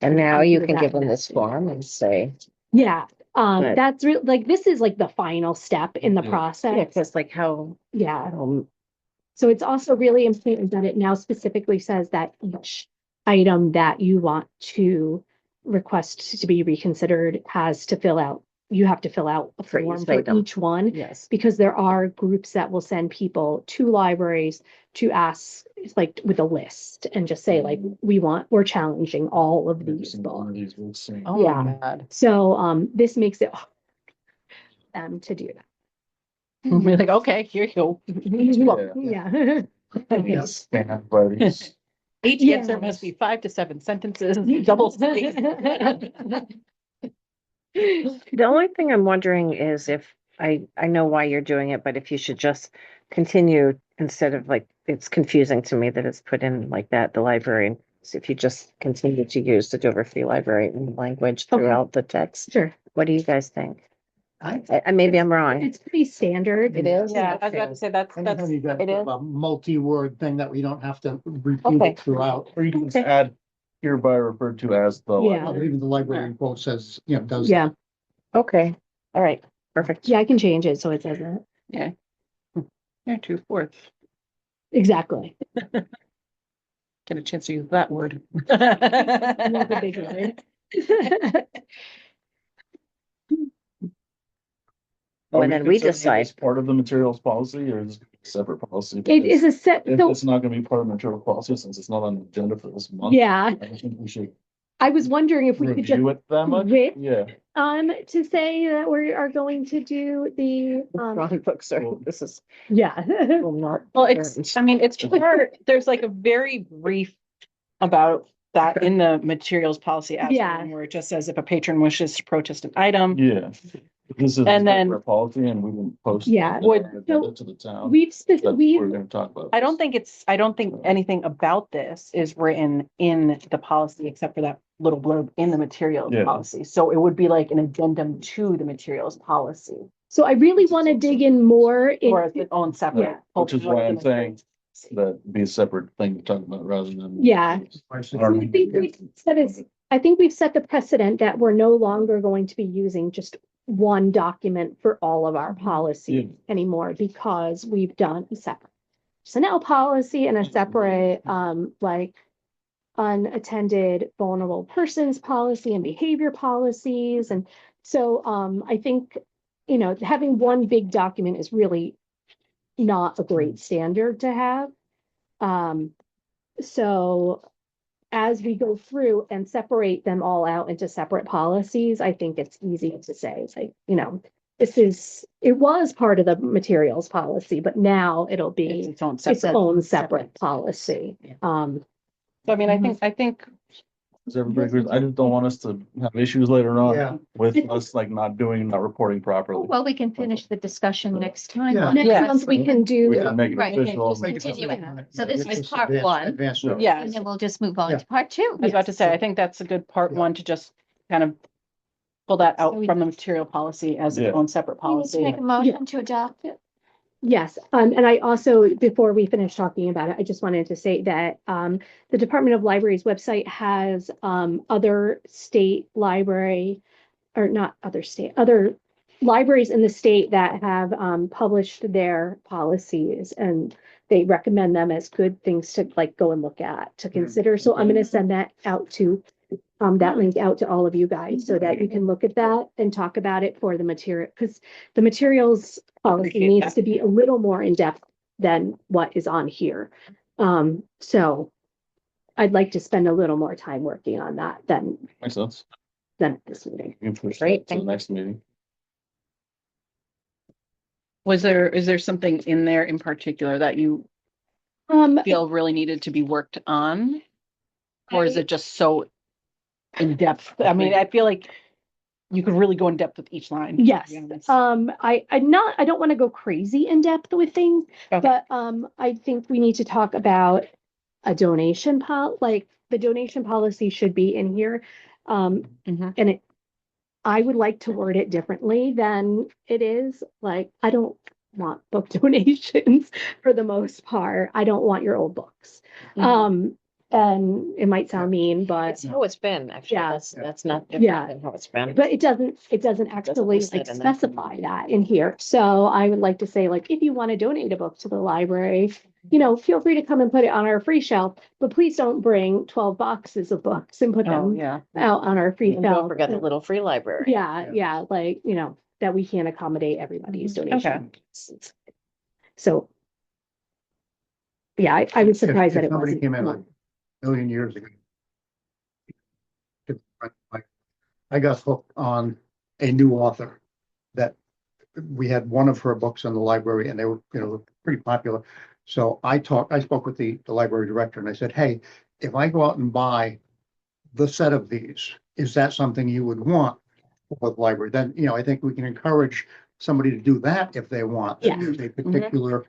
S6: And now
S3: I'll
S6: you
S3: do
S6: can
S3: that
S6: give them
S3: next.
S6: this form and say,
S3: yeah.
S6: But-
S3: That's real, like, this is like the final step in the
S2: Yeah.
S3: process.
S6: yeah, because like how,
S3: Yeah.
S6: um,
S3: So it's also really important that it now specifically says that each item that you want to request to be reconsidered you have to fill out a
S6: For
S3: form
S6: each
S3: for
S6: item.
S3: each one.
S6: yes.
S3: Because there are groups that will send people to libraries to ask, it's like with a list, and just say like, we're challenging all of
S2: Every
S3: these
S2: single one of
S3: books.
S2: these we'll see.
S1: Oh my
S3: Yeah.
S1: God.
S3: So this makes it hard for them to do that.
S1: We're like, okay, here you go.
S3: Yeah.
S6: Yes.
S2: Stand by these.
S1: Each
S3: Yes.
S1: answer must be 5 to 7 sentences, double spaced.
S6: The only thing I'm wondering is if, I know why you're doing it, but if you should just continue instead of like, it's confusing to me that it's put in like that, the library. So if you just continue to use the Dover Free Library in language
S3: Okay.
S6: throughout the text,
S3: Sure.
S6: what do you guys think?
S5: I,
S6: Maybe I'm wrong.
S3: It's pretty standard.
S6: It is?
S1: Yeah, I was about to say that's,
S5: anytime you got
S6: it is.
S5: a multi-word thing that we don't have to repeat
S6: Okay.
S5: it throughout.
S2: Or you can just
S6: Okay.
S2: add hereby referred to as the.
S3: Yeah.
S5: Well, even the library quote says, does.
S3: Yeah,
S6: Okay, all right, perfect.
S3: yeah, I can change it so it says that.
S1: yeah. Yeah, 2/4.
S3: Exactly.
S1: Get a chance to use that word.
S3: Another big word.
S2: Are
S6: And then we
S2: considering it
S6: decide.
S2: as part of the materials policy or is it a separate policy?
S3: It is a set,
S2: If
S3: so,
S2: it's not gonna be part of the material policy, since it's not on the agenda for this month.
S3: yeah,
S2: I think we should
S3: I was wondering if we could just,
S2: review it that much.
S3: wait.
S2: Yeah.
S3: to say that we are going to do the,
S6: Drawing books are,
S2: Well-
S6: this is,
S3: yeah.
S6: will not.
S1: Well, I mean, it's part, there's like a very brief about that in the materials policy
S3: Yeah.
S1: aspect, where it just says if a patron wishes to protest an item,
S2: Yeah. This is
S1: And then-
S2: separate policy and we didn't post.
S3: Yeah.
S2: it
S1: Would-
S2: to the town.
S3: We're
S2: We're gonna talk about.
S1: I don't think anything about this is written in the policy except for that little blurb in the materials
S2: Yeah.
S1: policy. So it would be like an addendum to the materials policy,
S3: so I really want to dig in more
S1: or it's
S3: into,
S1: its own separate.
S3: Yeah.
S2: Which is why I'm
S1: within the
S2: saying that be a separate thing to talk about rather than.
S3: yeah.
S5: I
S3: I think we said it's I think we've set the precedent that we're no longer going to be using just one document for all of our policies anymore because we've done a separate personnel policy and a separate, like unattended vulnerable persons policy and behavior policies. And so, I think, having one big document is really not a great standard to have. So as we go through and separate them all out into separate policies, I think it's easy to say, it's like, it was part of the materials policy, but now it'll
S1: It's
S3: be
S1: its own
S3: its
S1: separate.
S3: own separate policy.
S1: So I mean, I think
S2: Does everybody agree? I just don't want us to have issues later
S5: Yeah.
S2: on with us like not reporting properly.
S8: Well, we can finish the discussion next time.
S5: Yeah.
S8: on
S3: Next
S1: Yes.
S3: month, we can
S2: We
S3: do,
S2: can make it
S8: Right.
S2: official.
S8: Just continue it. So this was
S5: Just
S8: part
S5: advance-
S8: one.
S5: advance it.
S1: Yeah.
S8: And then we'll just move on
S5: Yeah.
S8: to part two.
S1: I was about to say, I think that's a good part
S5: Yeah.
S1: one to just kind of pull that out
S8: So we-
S1: from the material policy as its
S2: Yeah.
S1: own separate
S8: We need to
S1: policy.
S8: make a motion to adopt it.
S3: yes. And I also, before we finish talking about it, I just wanted to say that, the Department of Libraries website has, other state library, or not other state, other libraries in the state that have, published their policies, and they recommend them as good things to like go and look at, to consider. So I'm gonna send that out to, that link out to all of you guys so that you can look at that and talk about it for the material, because the materials policy
S1: Appreciate
S3: needs
S1: that.
S3: to be a little more in depth than what is on here. So I'd like to spend a little more time working on that
S2: Makes sense.
S3: than at this meeting.
S2: You can push
S6: Great,
S2: that to the
S6: thank you.
S2: next meeting.
S1: Is there something in there in particular that you feel really needed to be worked on? Or is
S3: I-
S1: it just so in depth? I mean, I feel like you could really go in depth with each line. to be
S3: Yes,
S1: honest.
S3: I don't want to go crazy in depth with things,
S1: Okay.
S3: but, I think we need to talk about a donation like the donation policy should be in here.
S1: Mhm.
S3: And I would like to word it differently than it is. Like, I don't want book donations for the most part. I don't want your old books.
S1: Mhm.
S3: And it might sound mean, but
S6: It's how it's been, actually.
S3: Yeah.
S6: That's not
S3: Yeah.
S6: different than how it's been.
S3: But it doesn't actually
S6: list
S3: like
S6: it in there.
S3: specify that in here. So I would like to say, like, if you want to donate a book to the library, feel free to come and put it on our free shelf, but please don't bring 12 boxes of books and put
S1: Oh,
S3: them
S1: yeah.
S3: out on our free
S6: And don't
S3: shelf.
S6: forget the little free library.
S3: Yeah, like, that we can't accommodate everybody's
S1: Okay.
S3: donation. So. Yeah, I was surprised that
S5: If
S3: it
S5: somebody
S3: wasn't.
S5: came in like
S3: more.
S5: a million years ago. I got hooked on a new author that we had one of her books in the library and they were, pretty popular. So I spoke with the library director and I said, hey, if I go out and buy the set of these, is that something you would want for the library? Then, I think we can encourage somebody to do that if they want.
S3: Yeah.
S5: There's a particular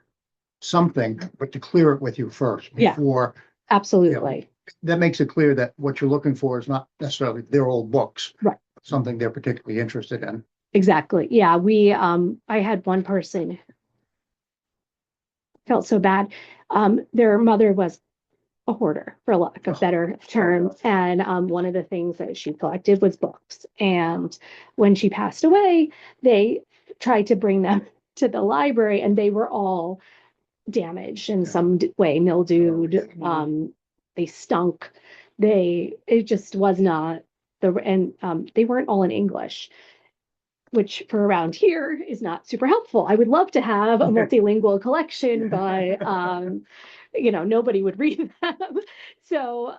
S5: something, but to clear it with you first
S3: Yeah.
S5: before.
S3: Absolutely.
S5: That makes it clear that what you're looking for is not necessarily their old books.
S3: Right.
S5: Something they're particularly interested in.
S3: Exactly. Yeah, I had one person felt so bad. Their mother was a hoarder, for lack of better term. And, one of the things that she collected was books. And when she passed away, they tried to bring them to the library and they were all damaged in some way, mildewed. They stunk. It just was not they weren't all in English, which for around here is not super helpful. I would love to have a multilingual collection, but nobody would read them. So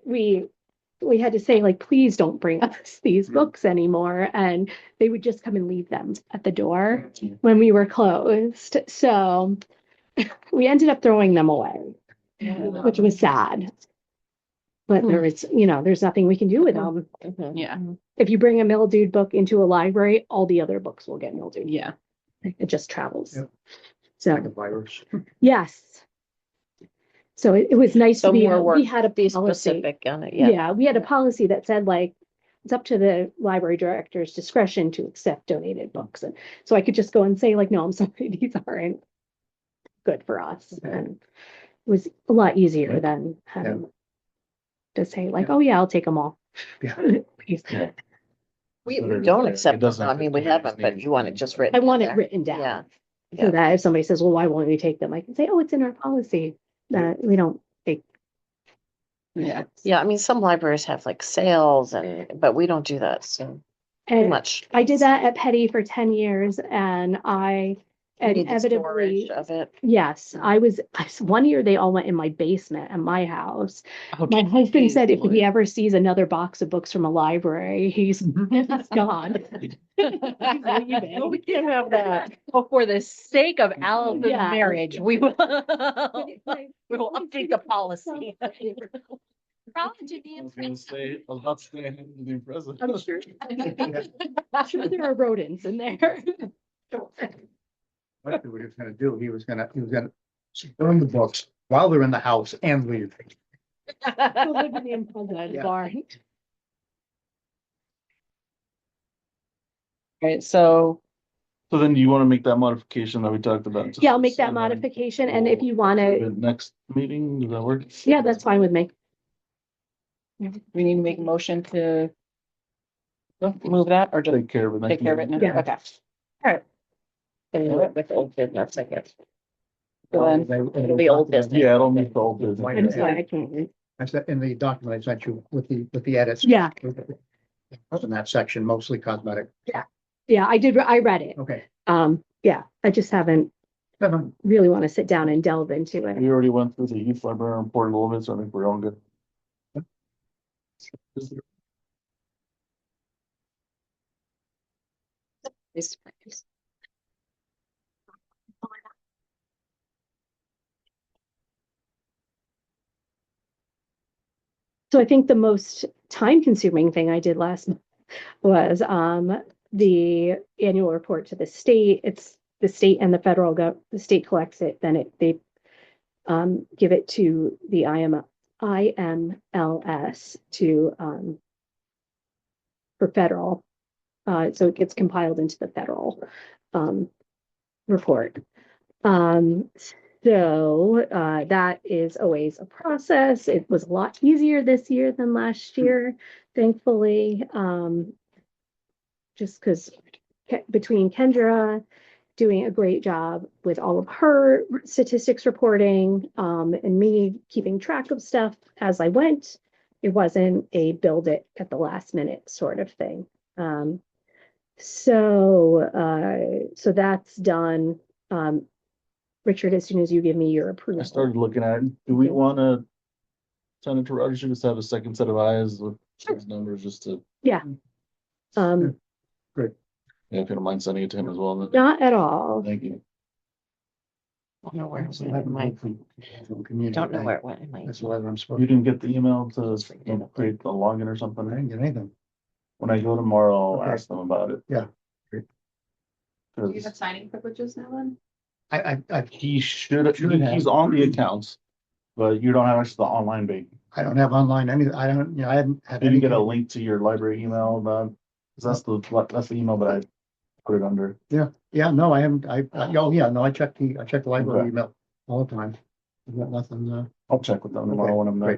S3: we had to say, like, please don't bring us these books anymore. And they would just come and leave them at the door when we were closed. So we ended up throwing them away, which was sad. But there's nothing we can do with them.
S6: Mhm.
S1: Yeah.
S3: If you bring a mildewed book into a library, all the other books will get mildewed.
S1: Yeah.
S3: It just travels.
S5: Yep.
S3: So,
S5: Like a virus.
S3: yes. So it was nice
S6: So
S3: to be,
S6: more work,
S3: we had a
S6: be
S3: policy.
S6: specific on it, yeah.
S3: Yeah, we had a policy that said, like, it's up to the library director's discretion to accept donated books. And so I could just go and say, like, no, I'm sorry, these aren't good for us. And it was a lot easier than having to say, like, oh yeah, I'll take them all.
S2: Yeah.
S6: We
S2: Better
S6: don't
S2: to-
S6: accept
S2: it
S6: them.
S2: doesn't
S6: I
S2: have
S6: mean,
S2: to
S6: we
S2: be
S6: haven't, but
S2: needed.
S6: you want it just written.
S3: I
S6: in
S3: want it
S6: there.
S3: written down.
S6: Yeah.
S3: So that if somebody says, well, why won't we take them? I can say, oh, it's in our policy that we don't take.
S1: Yeah.
S6: Yeah, I mean, some libraries have like sales but we don't do that, so too
S3: And
S6: much.
S3: I did that at Petty for 10 years and I
S6: You need the
S3: inevitably,
S6: storage of it.
S3: yes, one year they all went in my basement at my house.
S1: Oh,
S3: My husband said if
S1: Lord.
S3: he ever sees another box of books from a library, he's gone.
S6: No, we can't have that.
S1: Well, for the sake of Allison's
S3: Yeah.
S1: marriage, we will, we will update the policy.
S8: Probably to be
S2: I was gonna say, I was about to say, I had to be present.
S3: I'm sure. I'm sure there are rodents in there.
S5: What he was gonna do, he was gonna burn the books while they're in the house and leave.
S3: Go live in the impreza
S5: Yeah.
S3: barn.
S1: Right, so,
S2: So then do you want to make that modification that we talked about?
S3: Yeah, I'll make that
S2: So then
S3: modification and if
S2: we'll
S3: you want to,
S2: the Next meeting, does that work?
S3: yeah, that's fine with me.
S1: we need to make a motion to move that or just
S2: Take care of it. next
S1: take care of it
S2: meeting.
S1: now?
S3: Yeah.
S1: Okay. All right,
S6: Do it with old business, I guess.
S1: so then,
S6: It'll be old business.
S2: Yeah, it'll meet the old business.
S3: I'm sorry, I can't read.
S5: I said in the document I sent you with the edits.
S3: Yeah,
S5: In that section, mostly cosmetic.
S3: yeah, I read it.
S5: Okay.
S3: Yeah, I just haven't really want to sit down and delve into it.
S2: We already went through the youth library report a little bit, so I think we're all good.
S3: So I think the most time consuming thing I did last month was the annual report to the state. It's the state and the federal the state collects it, then they give it to the IMLS to for federal. So it gets compiled into the federal report. So that is always a process. It was a lot easier this year than last year, thankfully. Just because between Kendra doing a great job with all of her statistics reporting, and me keeping track of stuff as I went, it wasn't a build it at the last minute sort of thing. So that's done. Richard, as soon as you give me your approval.
S2: I started looking at it. Do we want to send it to Roger? Just have a second set of eyes with those numbers just to,
S3: Um,
S2: yeah, if you don't mind sending it to him as well. then-
S3: not at all.
S2: Thank you.
S6: Don't know where it
S5: So
S6: went.
S5: I haven't
S6: My-
S5: heard from community
S6: Don't know
S5: bank.
S6: where it went. in my-
S5: That's the letter I'm supposed
S2: You
S5: to.
S2: didn't get the email to create the login or
S5: I
S2: something?
S5: didn't get anything.
S2: When I go tomorrow, I'll
S5: Okay.
S2: ask them about it.
S5: Yeah.
S4: Do you have
S2: 'Cause
S4: signing privileges now then?
S2: he should,
S5: Should have.
S2: he's on the accounts, but you don't have access to the online bank.
S5: I don't have online I don't, I haven't had.
S2: Did you get a
S5: anything.
S2: link to your library email? 'Cause that's the email that I put it under.
S5: Yeah, no, I haven't, oh, yeah, no, I checked the library
S2: Okay.
S5: email all the time. I've got nothing,
S2: I'll check with them tomorrow when I'm there.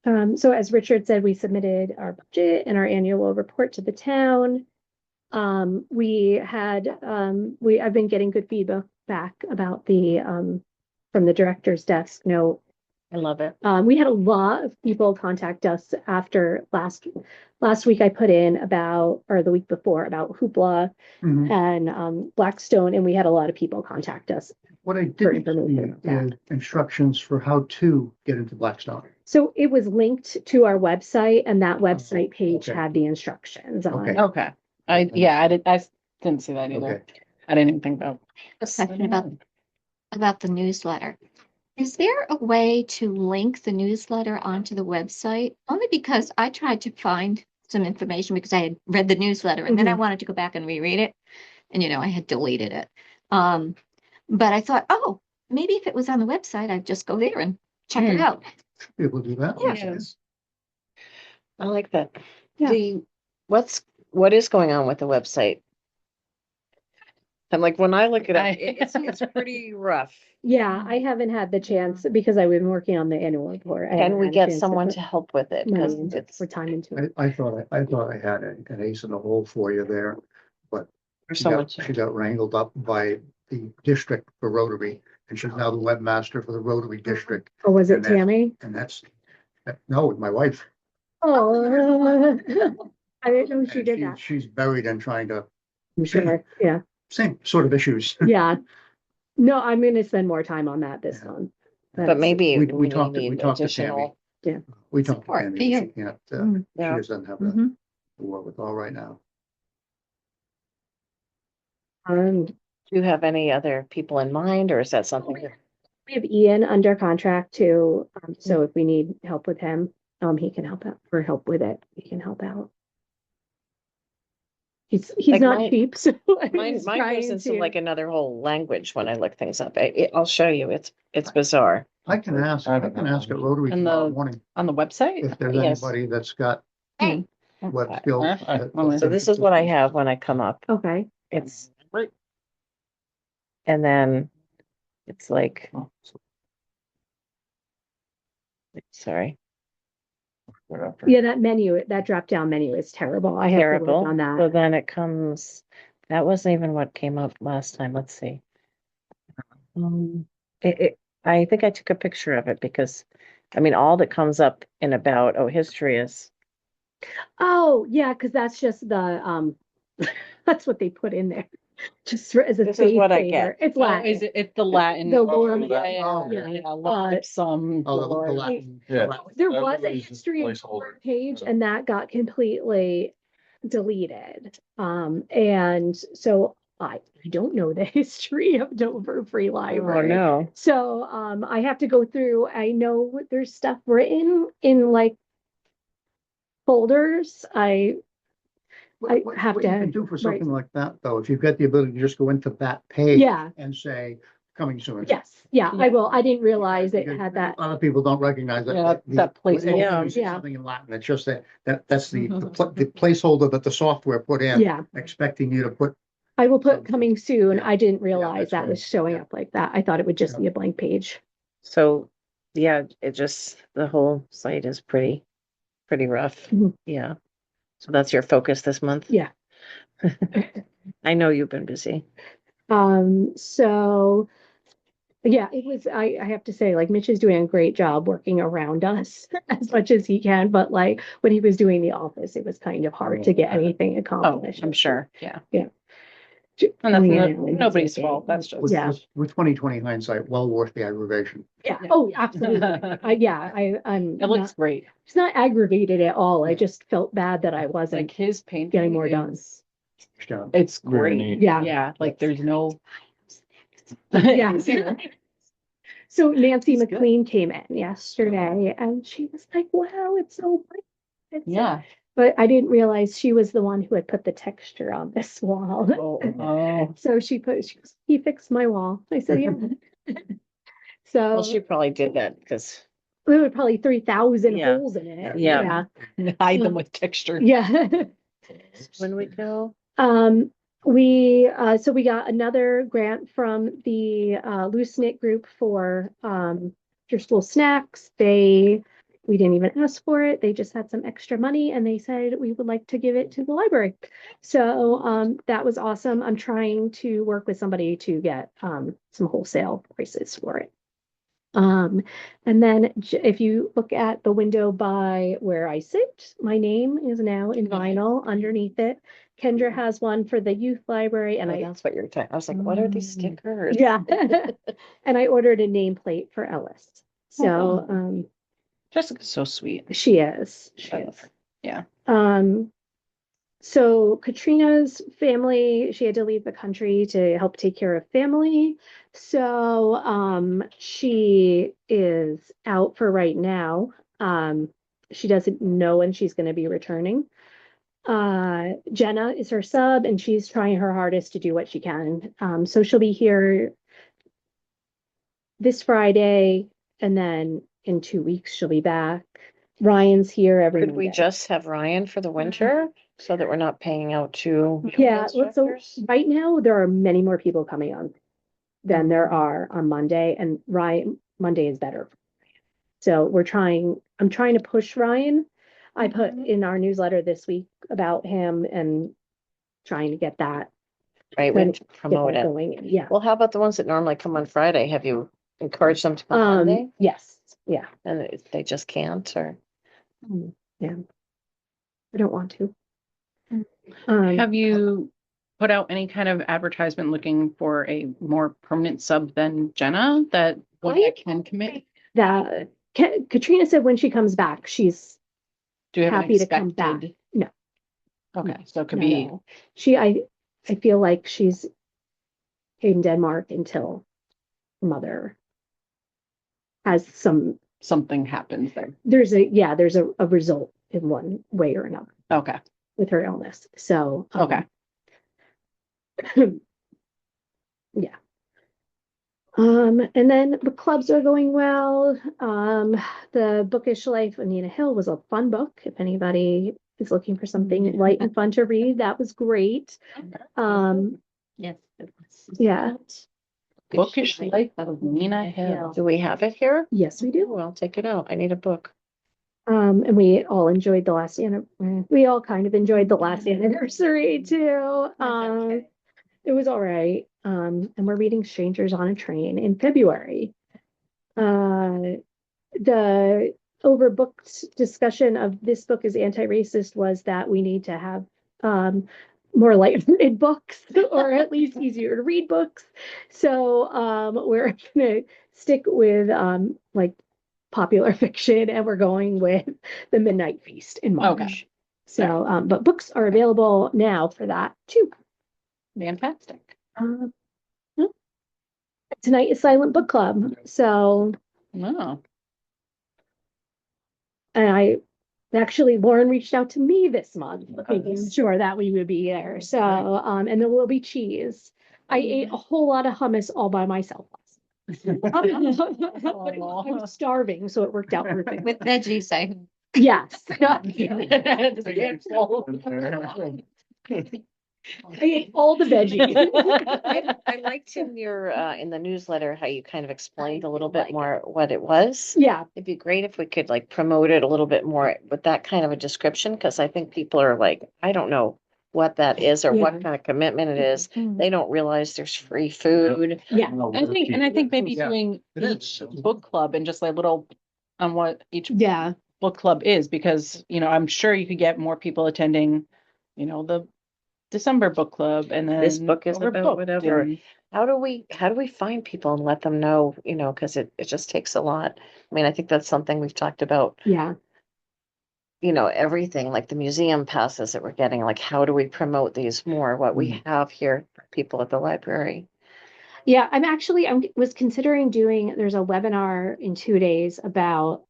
S5: great.
S3: So as Richard said, we submitted our budget and our annual report to the town. I've been getting good feedback back about from the director's desk note.
S6: I love it.
S3: We had a lot of people contact us after last week I put in or the week before about Hoopla
S5: Mhm.
S3: and Blackstone, and we had a lot of people contact us.
S5: What I
S3: For
S5: didn't
S3: information
S5: see
S3: about
S5: is instructions for how to get into Blackstone.
S3: So it was linked to our website and that website page
S5: okay.
S3: had the instructions on
S5: Okay.
S3: it.
S1: okay. I didn't see that either.
S5: Okay.
S1: I didn't even think about.
S8: A question about the newsletter. Is there a way to link the newsletter onto the website? Only because I tried to find some information because I had read the newsletter and then I wanted to go back and reread it. And, I had deleted it. But I thought, oh, maybe if it was on the website, I'd just go there and check it out.
S5: People do that.
S8: Yeah.
S6: I like that.
S3: Yeah.
S6: What is going on with the website? I'm like, when I look it up,
S1: I-
S6: it's pretty rough.
S3: Yeah, I haven't had the chance because I've been working on the annual report. I
S6: Can
S3: haven't
S6: we
S3: had a
S6: get
S3: chance
S6: someone
S3: put
S6: to help with it?
S3: money
S6: Because
S3: into-
S6: it's,
S3: For time into it.
S5: I thought I had an ace in the hole for you there, but
S6: there's
S5: she
S6: so
S5: got,
S6: much.
S5: she got wrangled up by the district for Rotary, and she's now the webmaster for the Rotary district,
S3: Or was it
S5: And that-
S3: Tammy?
S5: and no, with my wife.
S3: Oh, I didn't know she
S5: And
S3: did that.
S5: she's buried in trying to,
S3: I'm sure, yeah,
S5: same sort of issues.
S3: yeah. No, I'm gonna spend more time on that this
S5: Yeah.
S3: month.
S6: But maybe
S5: We
S6: we
S5: talked to
S6: need
S5: Tammy.
S6: additional.
S5: We talked to
S8: Support
S5: Tammy,
S8: for you.
S5: she can't, she
S6: Yeah.
S5: just doesn't have the
S3: Mhm.
S5: wherewithal right now.
S6: Do you have any other people in mind, or is that something? that-
S3: We have Ian under contract too, so if we need help with him, he can help out, or help with it, he can help out. He's
S6: Like
S3: not
S6: mine-
S3: cheap, so
S6: Mine,
S3: he's
S6: mine goes
S3: trying
S6: into
S3: to.
S6: like another whole language when I look things up. I'll show you. It's bizarre.
S5: I can ask at Rotary
S1: And
S5: tomorrow
S1: the-
S5: morning
S1: On the website?
S5: if there's
S6: Yes.
S5: anybody that's got
S8: Hey,
S5: web
S6: Okay.
S5: skills.
S1: So
S6: So this is what I have when I come up.
S3: Okay,
S6: It's. And then it's like, sorry,
S3: yeah, that menu, that drop down menu is terrible. I have to work
S6: terrible.
S3: on
S6: So
S3: that.
S6: then it comes, that wasn't even what came up last time. Let's see. I think I took a picture of it because, I mean, all that comes up in about, history is,
S3: Oh, yeah, because that's just the, that's what they put in there, just as a
S6: This is
S3: space
S6: what I
S3: saver.
S6: get.
S3: It's
S1: Oh,
S3: Latin.
S1: is it, it's the Latin?
S3: The
S1: Oh,
S3: Lord-
S1: yeah, yeah,
S5: yeah.
S1: yeah, Lord, some.
S5: Oh, the
S1: Lord.
S5: Latin.
S2: Yeah.
S3: There
S2: That
S3: was a
S2: was
S3: history and
S2: placeholder.
S3: court page and that got completely deleted. And so I don't know the history of Dover Free
S6: oh,
S3: Library.
S6: no.
S3: So I have to go through, I know there's stuff written in like folders. I have
S5: What you
S3: to
S5: can do for
S3: write-
S5: something like that, though, if you've got the ability to just go into that page
S3: Yeah,
S5: and say, coming soon.
S3: yes, yeah, I
S1: Yeah.
S3: will. I didn't realize it
S5: Because
S3: had that.
S5: A lot of people don't recognize that.
S1: Yeah, that placeholder.
S6: Yeah.
S5: When you see
S3: Yeah.
S5: Something in Latin, it's just that's the placeholder that the software put in,
S3: Yeah,
S5: expecting you to put.
S3: I will put
S5: Something.
S3: coming soon.
S5: Yeah.
S3: I didn't
S5: Yeah,
S3: realize
S5: that's
S3: that
S5: fine.
S3: was showing
S5: Yeah.
S3: up like that. I thought it would just
S5: Yeah.
S3: be a blank page.
S6: So, yeah, it just, the whole site is pretty rough.
S3: Mhm.
S6: Yeah. So that's your focus this month?
S3: Yeah.
S6: I know you've been busy.
S3: So yeah, it was, I have to say, like Mitch is doing a great job working around us as much as he can, but like when he was doing the office, it was kind of hard to get anything
S1: Oh,
S3: accomplished.
S1: I'm sure, yeah.
S3: Yeah.
S1: And that's
S3: Oh, yeah,
S1: no-
S3: and
S1: nobody's
S3: it's okay.
S1: fault, that's just.
S5: With,
S3: Yeah.
S5: with 2020 hindsight, well worth the aggravation.
S3: Yeah,
S1: Yeah.
S3: oh, absolutely. I'm
S1: It looks
S3: not,
S1: great,
S3: it's not aggravated at all. I
S5: Yeah.
S3: just felt bad that I
S1: like
S3: wasn't.
S1: his painting.
S3: Getting more done.
S5: Yeah.
S1: It's
S2: Very
S1: great,
S2: neat.
S3: Yeah.
S1: yeah, like there's no.
S3: Yeah. So Nancy
S1: It's good.
S3: McLean came in yesterday and she was like, wow, it's so bright. It's so-"
S1: Yeah.
S3: But I didn't realize she was the one who had put the texture on this wall.
S1: Oh,
S3: So she goes, he fixed my wall. I said, yeah.
S6: Well,
S3: So
S6: she probably did that because,
S3: there were probably 3,000
S6: Yeah.
S3: holes in it.
S6: Yeah.
S1: hide them with texture.
S3: Yeah.
S6: when we go,
S3: So we got another grant from the Loose Knit group for after school snacks. We didn't even ask for it. They just had some extra money and they said we would like to give it to the library. So that was awesome. I'm trying to work with somebody to get some wholesale prices for it. And then if you look at the window by where I sit, my name is now in vinyl underneath it. Kendra has one for the youth library and I,
S6: that's what you're talking. I was like, what are these stickers?
S3: yeah. And I ordered a nameplate for Ellis. So,
S1: Oh. Jessica's so sweet.
S3: she is.
S1: I love her. Yeah.
S3: So Katrina's family, she had to leave the country to help take care of family. So she is out for right now. She doesn't know when she's going to be returning. Jenna is her sub and she's trying her hardest to do what she can. So she'll be here this Friday and then in 2 weeks she'll be back. Ryan's here every
S6: Could we
S3: Monday.
S6: just have Ryan for the winter so that we're not paying out to?
S3: Yeah, well, so
S6: instructors?
S3: right now there are many more people coming on than there are on Monday, and Ryan, Monday is better. So I'm trying to push Ryan. I put in our newsletter this week about him and trying to get that,
S6: Right, we
S3: then
S6: have to
S3: get
S6: promote
S3: that
S6: it.
S3: going. Yeah.
S6: Well, how about the ones that normally come on Friday? Have you encouraged them to come Monday?
S3: Yes, yeah.
S6: And they just can't, or?
S3: Yeah. I don't want to.
S1: Have you put out any kind of advertisement looking for a more permanent sub than Jenna that one
S3: I-
S1: that can commit?
S3: That Katrina said when she comes back, she's
S1: Do you have an
S3: happy to come back.
S1: expected?
S3: No.
S1: Okay, so it could
S3: No,
S1: be,
S3: no. I feel like she's in Denmark until mother has
S1: something happens there.
S3: there's a result in one way or another
S1: Okay,
S3: with her illness. So,
S1: okay.
S3: yeah. And then the clubs are going well. The Bookish Life of Nina Hill was a fun book. If anybody is looking for something light and fun to read, that was great.
S8: Yes.
S3: Yeah.
S1: Bookish Life of Nina Hill.
S6: Do we have it here?
S3: Yes, we do.
S6: Oh, I'll take it out. I need a book.
S3: And we all enjoyed we all kind of enjoyed the last anniversary too. It was all right. And we're reading Strangers on a Train in February. The overbooked discussion of this book is anti-racist was that we need to have more lighthearted books or at least easier to read books. So we're gonna stick with like popular fiction, and we're going with The Midnight Feast in March.
S1: Okay.
S3: So, but books are available now for that too.
S1: Fantastic.
S3: Tonight is Silent Book Club. So,
S1: No.
S3: and Lauren reached out to me this month, making sure that we would be there. So, and there will be cheese. I ate a whole lot of hummus all by myself. I was starving, so it worked out perfect.
S8: With veggies, I.
S3: Yes. I ate all the veggies.
S6: I liked in your, in the newsletter, how you kind of explained a little bit more what it was.
S3: Yeah,
S6: It'd be great if we could like promote it a little bit more with that kind of a description, because I think people are like, I don't know what that is or what
S3: Yeah.
S6: kind of commitment it is. They don't realize there's free food.
S3: yeah.
S1: I think maybe doing each book club and just like little on what each
S3: Yeah.
S1: book club is, because, I'm sure you could get more people attending, the December book club and then
S6: This book is about
S1: overbooked
S6: whatever.
S1: and-
S6: How do we find people and let them know, because it just takes a lot. I mean, I think that's something we've talked about,
S3: Yeah.
S6: everything like the museum passes that we're getting, like how do we promote these more, what we have here for people at the library?
S3: Yeah, I was considering there's a webinar in 2 days about,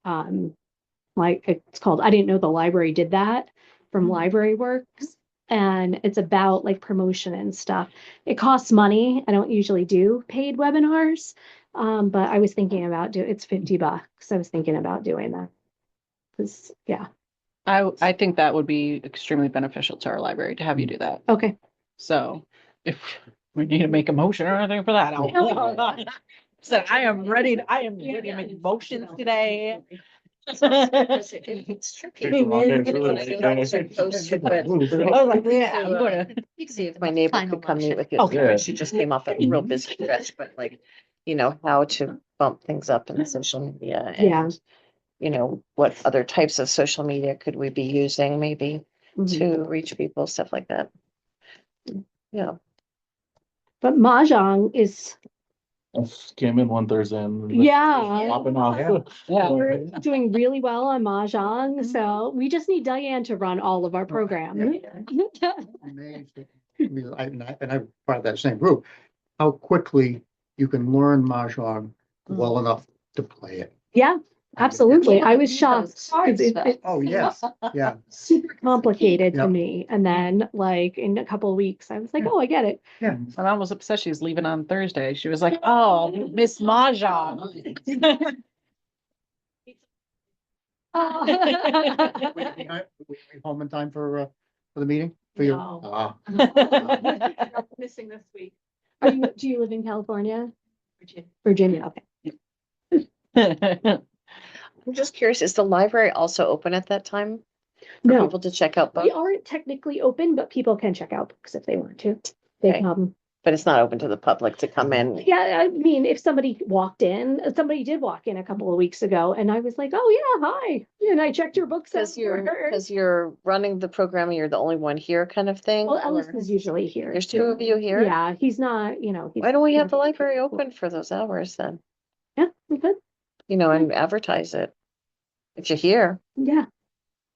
S3: like it's called, I didn't know the library did that, from Library Works. And it's about like promotion and stuff. It costs money. I don't usually do paid webinars. But I was thinking about it's $50. I was thinking about doing that. Yeah.
S1: I think that would be extremely beneficial to our library to have you do that.
S3: Okay.
S1: So if we need to make a motion or anything for that, so I am ready to make motions today.
S6: It's tricky. I was like, yeah, I'm gonna see if my neighbor
S8: Final
S6: could come meet
S8: motion.
S6: with you.
S1: Okay.
S6: She just came off a real busy stretch, but like, how to bump things up in the social media
S3: Yeah.
S6: and, what other types of social media could we be using maybe
S3: Mhm.
S6: to reach people, stuff like that. Yeah.
S3: But Mahjong is,
S2: Came in one Thursday and.
S3: yeah.
S2: Popping off.
S1: Yeah.
S3: We're doing really well on Mahjong. So we just need Diane to run all of our programs.
S5: Amazed at- I mean, and I'm part of that same group, how quickly you can learn Mahjong well enough to play it.
S3: Yeah, absolutely. I was shocked. 'Cause it's
S5: Oh, yes, yeah.
S3: super complicated to
S5: Yeah.
S3: me. And then like in a couple of weeks, I was like, oh, I get it.
S5: Yeah.
S1: My mom was upset she was leaving on Thursday. She was like, "Oh, Miss Mahjong."
S3: Oh.
S5: We be home in time for the meeting, for your,
S3: No.
S2: Ah,
S4: Missing this week.
S3: Do you live in California? Virginia, okay.
S6: I'm just curious, is the library also open at that time for
S3: No,
S6: people to check out
S3: we
S6: books?
S3: aren't technically open, but people can check out books if they want to. They
S6: Okay.
S3: come.
S6: But it's not open to the public to come in.
S3: Yeah, I mean, if somebody somebody did walk in a couple of weeks ago and I was like, oh yeah, hi. And I checked your books out.
S6: Because you're running the program and you're the only one here kind of thing?
S3: Well, Ellis
S6: or-
S3: is usually here.
S6: There's two of you here?
S3: Yeah, he's not,
S6: Why don't we have the library open for those hours then?
S3: Yeah, we could.
S6: And advertise it? If you're here,
S3: Yeah.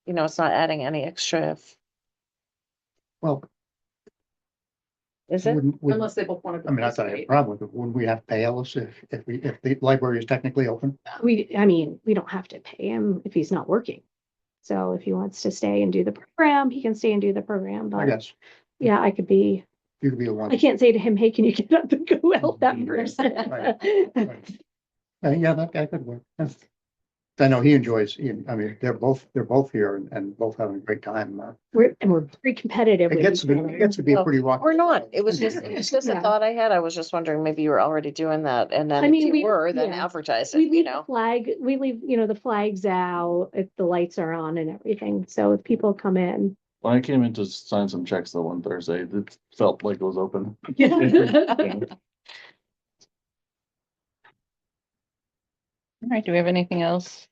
S6: it's not adding any extra,
S5: well,
S6: is it?
S5: wouldn't,
S4: Unless they both want to.
S5: I mean, I thought I had a problem with it. Wouldn't we have to pay Ellis if the library is technically open?
S3: I mean, we don't have to pay him if he's not working. So if he wants to stay and do the program, he can stay and do the program,
S5: I
S3: but
S5: guess
S3: yeah, I could be,
S5: you could be the one.
S3: I can't say to him, hey, can you get up and go help that person?
S5: Right. Yeah, that could work. I know he enjoys, I mean, they're both here and both having a great time.
S3: We're very competitive.
S5: It
S3: with
S5: gets to
S3: each
S5: be,
S3: other.
S5: it gets to be a pretty rock.
S6: Or not? It's just a
S3: Yeah.
S6: thought I had. I was just wondering, maybe you were already doing that. And
S3: I
S6: then
S3: mean,
S6: if you were, then
S3: yeah.
S6: advertise
S3: We
S6: it,
S3: leave the flag, the flags out if the lights are on and everything. So if people come in.
S2: when I came in to sign some checks though one Thursday, it felt like it was open.
S1: All right, do we have anything else?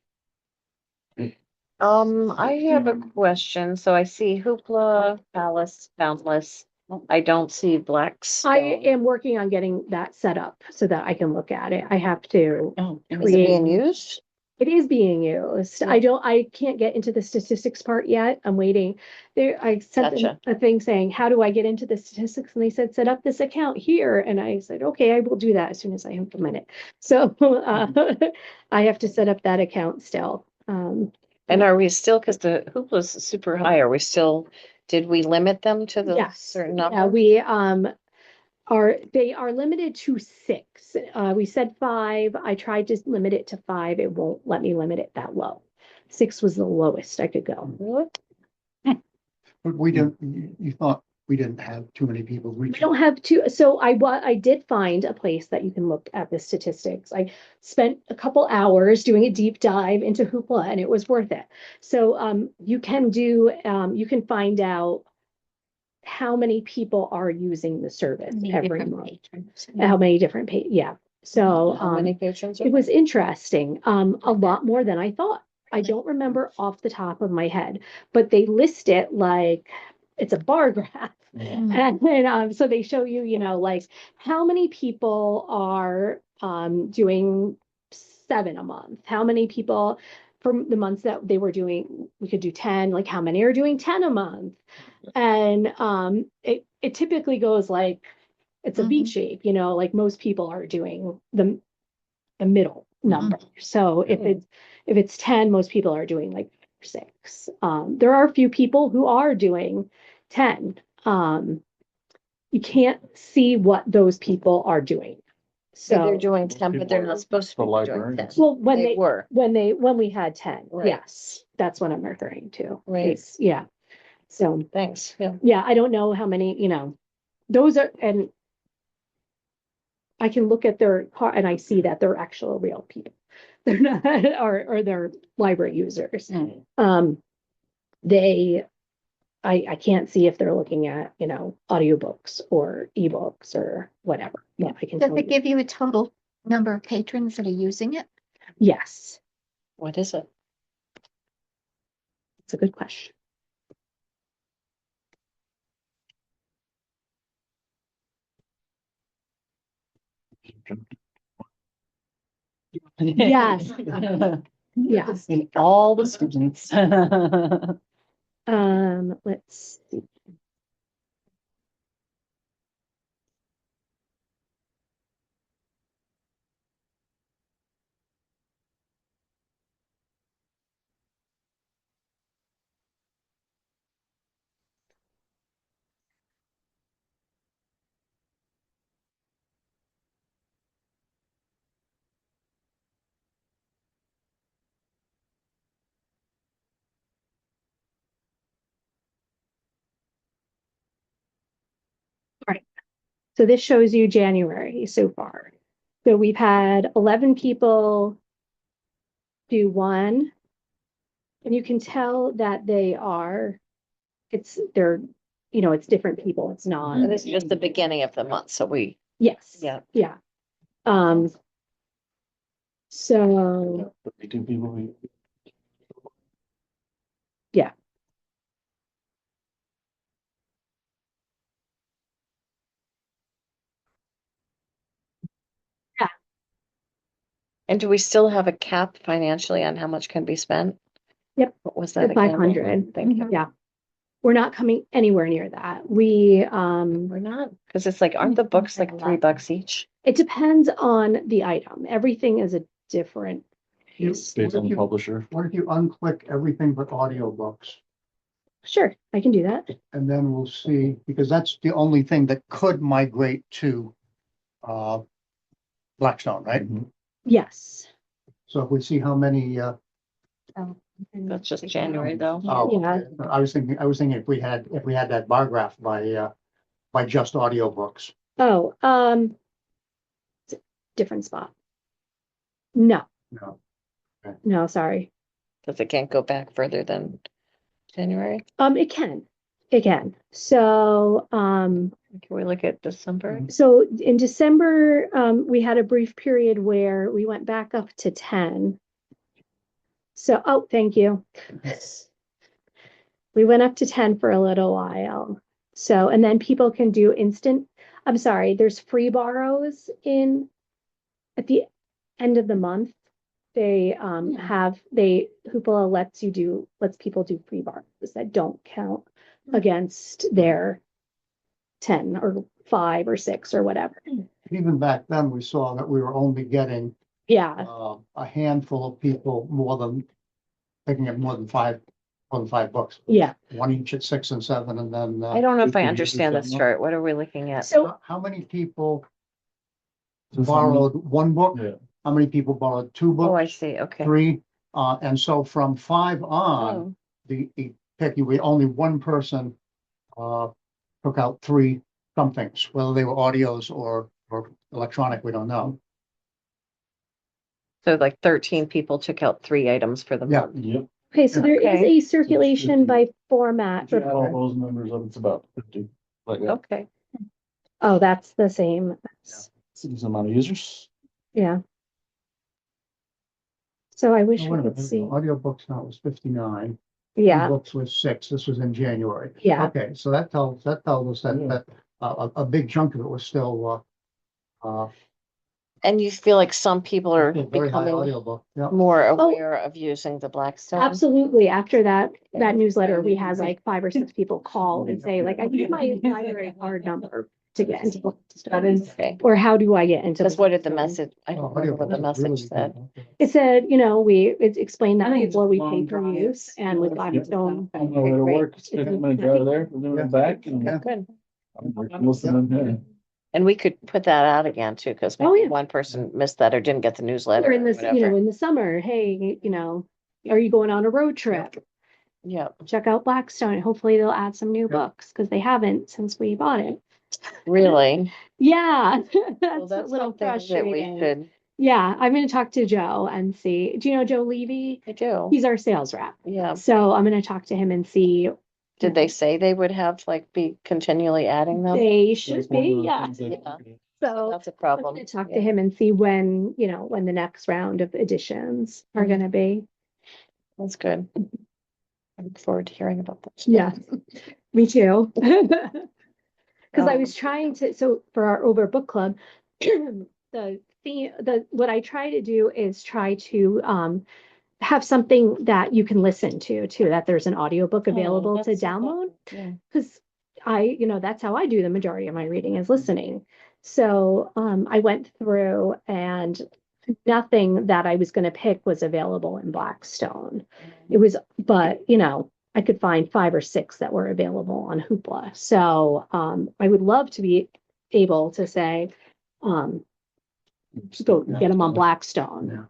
S6: I have a question. So I see Hoopla, Palace, Boundless. I don't see
S3: I
S6: Blackstone.
S3: am working on getting that set up so that I can look at it. I have to.
S1: Oh,
S6: Is it being used?
S3: It is being used.
S6: Yeah.
S3: I can't get into the statistics part yet. I'm waiting. I sent them
S6: Gotcha.
S3: a thing saying, how do I get into the statistics? And they said, set up this account here. And I said, okay, I will do that as soon as I implement it. So I have to set up that account still.
S6: And are we still, because the Hoopla's super high, did we limit them to the
S3: Yes.
S6: certain
S3: Yeah,
S6: number?
S3: we they are limited to 6. We said 5. I tried to limit it to 5. It won't let me limit it that low. 6 was the lowest I could go.
S6: Really?
S5: But we don't, you thought we didn't have too many people
S3: We
S5: reaching.
S3: don't have to, so I did find a place that you can look at the statistics. I spent a couple hours doing a deep dive into Hoopla and it was worth it. So you can find out how many people are using the service every month. How many different yeah. So
S6: How many patrons?
S3: it was interesting, a lot more than I thought. I don't remember off the top of my head, but they list it like it's a bar graph. And so they show you, like how many people are doing 7 a month, how many people from the months that they were doing, we could do 10, like how many are doing 10 a month. And it typically goes like it's a V shape, like most people are doing the middle number. So if it's 10, most people are doing like 6. There are a few people who are doing 10. You can't see what those people are doing.
S6: So they're
S3: So,
S6: doing 10, but they're not supposed to
S2: The
S6: be doing 10.
S2: librarians.
S3: well,
S6: They were.
S3: when we had 10,
S6: Right.
S3: yes, that's what I'm referring to.
S6: Right.
S3: Yeah. So,
S6: Thanks. Yeah.
S3: yeah, I don't know how many, those are, and I can look at their car and I see that they're actual real people. They're not, or they're library users. They, I can't see if they're looking at, audiobooks or ebooks or whatever. Yeah, I can
S8: Does
S3: tell
S8: it
S3: you.
S8: give you a total number of patrons that are using it?
S3: Yes,
S6: What is it?
S3: it's a good question. Yes. Yes.
S1: In all the students.
S3: Let's see. So this shows you January so far. So we've had 11 people do one. And you can tell that they're, it's different people. It's not,
S6: And this is just the beginning of the month, so
S3: yes.
S6: Yeah.
S3: Yeah. So,
S2: 52 people.
S3: yeah.
S6: and do we still have a cap financially on how much can be spent?
S3: Yep.
S6: What was that again?
S3: 500.
S6: Thank you.
S3: Yeah. We're not coming anywhere near that. We're
S6: not, because it's like, aren't the books like $3 each?
S3: it depends on the item. Everything is a different piece.
S2: Based on the publisher.
S5: What if you unclick everything but audiobooks?
S3: Sure, I can do that.
S5: And then we'll see, because that's the only thing that could migrate to Blackstone, right?
S3: Yes.
S5: So if we see how many,
S6: That's just January though.
S3: Yeah.
S5: I was thinking if we had that bar graph by just audiobooks.
S3: Oh, different spot. No,
S5: No,
S3: sorry.
S6: Because it can't go back further than January.
S3: It can. So,
S6: Can we look at December?
S3: so in December, we had a brief period where we went back up to 10. So, oh, thank you. We went up to 10 for a little while. So, and then people can do there's free borrows at the end of the month. They Hoopla lets people do free borrows that don't count against their 10 or 5 or 6 or whatever.
S5: even back then, we saw that we were only getting
S3: Yeah,
S5: a handful of people picking up more than five books.
S3: yeah.
S5: One each at 6 and 7, and then.
S6: I don't know if I
S2: 50
S6: understand
S2: users
S6: this
S2: that
S6: chart. What are we looking at?
S3: So
S5: How many people
S2: Just
S5: borrowed one book?
S2: Yeah.
S5: How many people borrowed 2
S6: Oh, I
S5: books?
S6: see. Okay.
S5: 3? And so from 5 on,
S6: Oh,
S5: only one person took out 3 somethings, whether they were audios or electronic, we don't know.
S6: so like 13 people took out 3 items for the
S5: Yeah.
S6: month.
S2: Yep.
S3: okay, so there is
S6: Okay.
S3: a circulation by format.
S2: If you add all those numbers up, it's about 50. Like that.
S6: Okay.
S3: Oh, that's the same.
S2: Decent amount of users.
S3: Yeah. So I wish
S5: Oh,
S3: we
S5: wait a
S3: could
S5: minute,
S3: see.
S5: audiobooks now was 59.
S3: Yeah,
S5: Books was 6. This was in January.
S3: yeah.
S5: Okay, so that tells us that a big chunk of it was still
S6: And you feel like some people are
S5: very high
S6: becoming
S5: audiobook. Yeah.
S6: more aware of using the Blackstone?
S3: Absolutely. After that newsletter, we had like 5 or 6 people call and say like, I need my library card number to get into Blackstone.
S6: Okay.
S3: Or how do I get into?
S6: Because what did the
S3: Blackstone?
S6: message, I don't remember what the message said.
S3: It said, it explained that before we pay per use and with Blackstone.
S2: I don't know where to work. It's 15 minute drive there, and then back, and
S5: Yeah.
S6: Good.
S2: I'm working most of them there.
S6: And we could put that out again too, because
S3: Oh,
S6: maybe
S3: yeah.
S6: one person missed that or didn't get the newsletter
S3: Or
S6: or
S3: in this,
S6: whatever.
S3: in the summer, hey, are you going on a road trip?
S6: Yeah,
S3: Check out Blackstone. Hopefully they'll add some new books because they haven't since we bought it.
S6: really.
S3: Yeah,
S6: Well,
S3: that's a
S6: that's
S3: little
S6: something that we
S3: frustrating.
S6: should,
S3: Yeah, I'm gonna talk to Joe and see. Do you know Joe Levy?
S6: I do.
S3: He's our sales rep.
S6: Yeah.
S3: So I'm gonna talk to him and see.
S6: Did they say they would have be continually adding them?
S3: They should
S2: That's one of
S3: be,
S2: the
S3: yeah.
S2: things that-
S3: So
S6: That's a
S3: I'm
S6: problem.
S3: gonna talk to
S6: Yeah.
S3: him and see when the next round of editions are gonna be.
S6: That's good. I look forward to hearing about that.
S3: Yeah, me too. Because I
S6: Um,
S3: was trying to, so for our over book club, what I try to do is try to have something that you can listen to too, that there's an audiobook available to
S6: that's so
S3: download.
S6: helpful. Yeah.
S3: Because that's how I do the majority of my reading is listening. So I went through and nothing that I was going to pick was available in Blackstone. It was, but I could find 5 or 6 that were available on Hoopla. So I would love to be able to say, go get them on Blackstone.
S5: Yeah.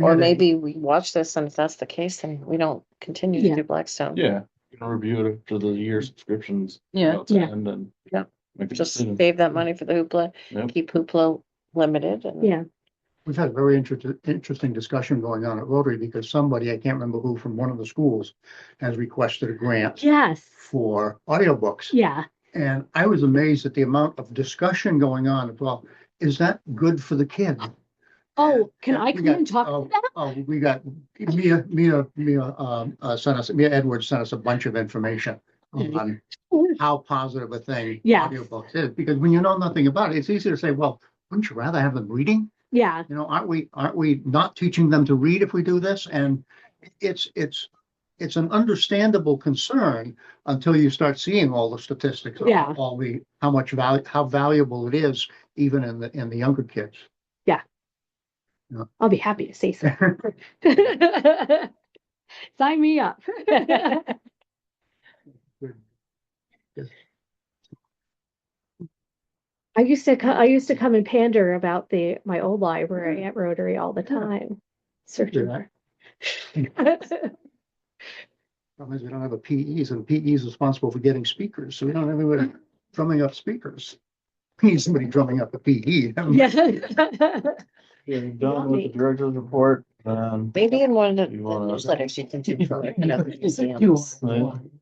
S6: Or maybe we watch this and if that's the case, then we don't continue to
S3: Yeah.
S6: do Blackstone.
S2: Yeah, you can review it after the year subscriptions.
S1: Yeah.
S2: to end, and make a
S6: Just
S2: decision.
S6: save that money for the hoopla,
S2: Yep.
S6: keep hoopla limited and.
S3: Yeah,
S5: We've had a very interesting discussion going on at Rotary because somebody, I can't remember who, from one of the schools has requested a grant
S3: yes,
S5: for audiobooks.
S3: yeah,
S5: And I was amazed at the amount of discussion going on. Well, is that good for the kid?
S3: oh, can I
S5: We
S3: come
S5: got-
S3: and talk
S5: oh,
S3: to that?
S5: Oh, we got, Mia Edwards sent us a bunch of information on how positive a thing
S3: Yes.
S5: audiobooks is, because when you know nothing about it, it's easy to say, well, wouldn't you rather have them reading?
S3: Yeah,
S5: You know, aren't we not teaching them to read if we do this? And it's an understandable concern until you start seeing all the statistics.
S3: Yeah.
S5: How much value, how valuable it is, even in the younger kids.
S3: I'll be happy to say so. Sign me up. I used to come and pander about my old library at Rotary all the time. Searching
S5: Yeah.
S3: for.
S5: Problem is, we don't have a PEs, and PE is responsible for getting speakers, so we don't have anybody drumming up speakers. We need somebody drumming up a PE.
S3: Yeah.
S2: You're done with the director's report,
S6: Maybe in one of the
S2: You wanna-
S6: newsletters you can do for, you know, the museums.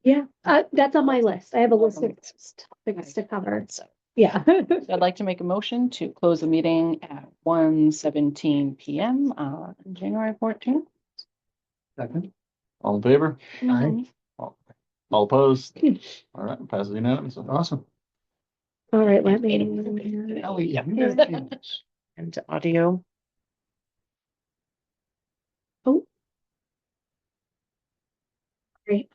S3: Yeah, that's on my list. I have a list of topics to cover.
S6: So,
S3: Yeah.
S1: I'd like to make a motion to close the meeting at 1:17 PM on January 14th.
S5: Second.
S2: all in favor?
S5: Aye.
S2: All opposed? All right, passes unanimously.
S5: Awesome.
S3: All right, let me.
S5: Ellie,
S6: Yeah.
S5: you got this.
S6: and audio.
S3: Oh. Great.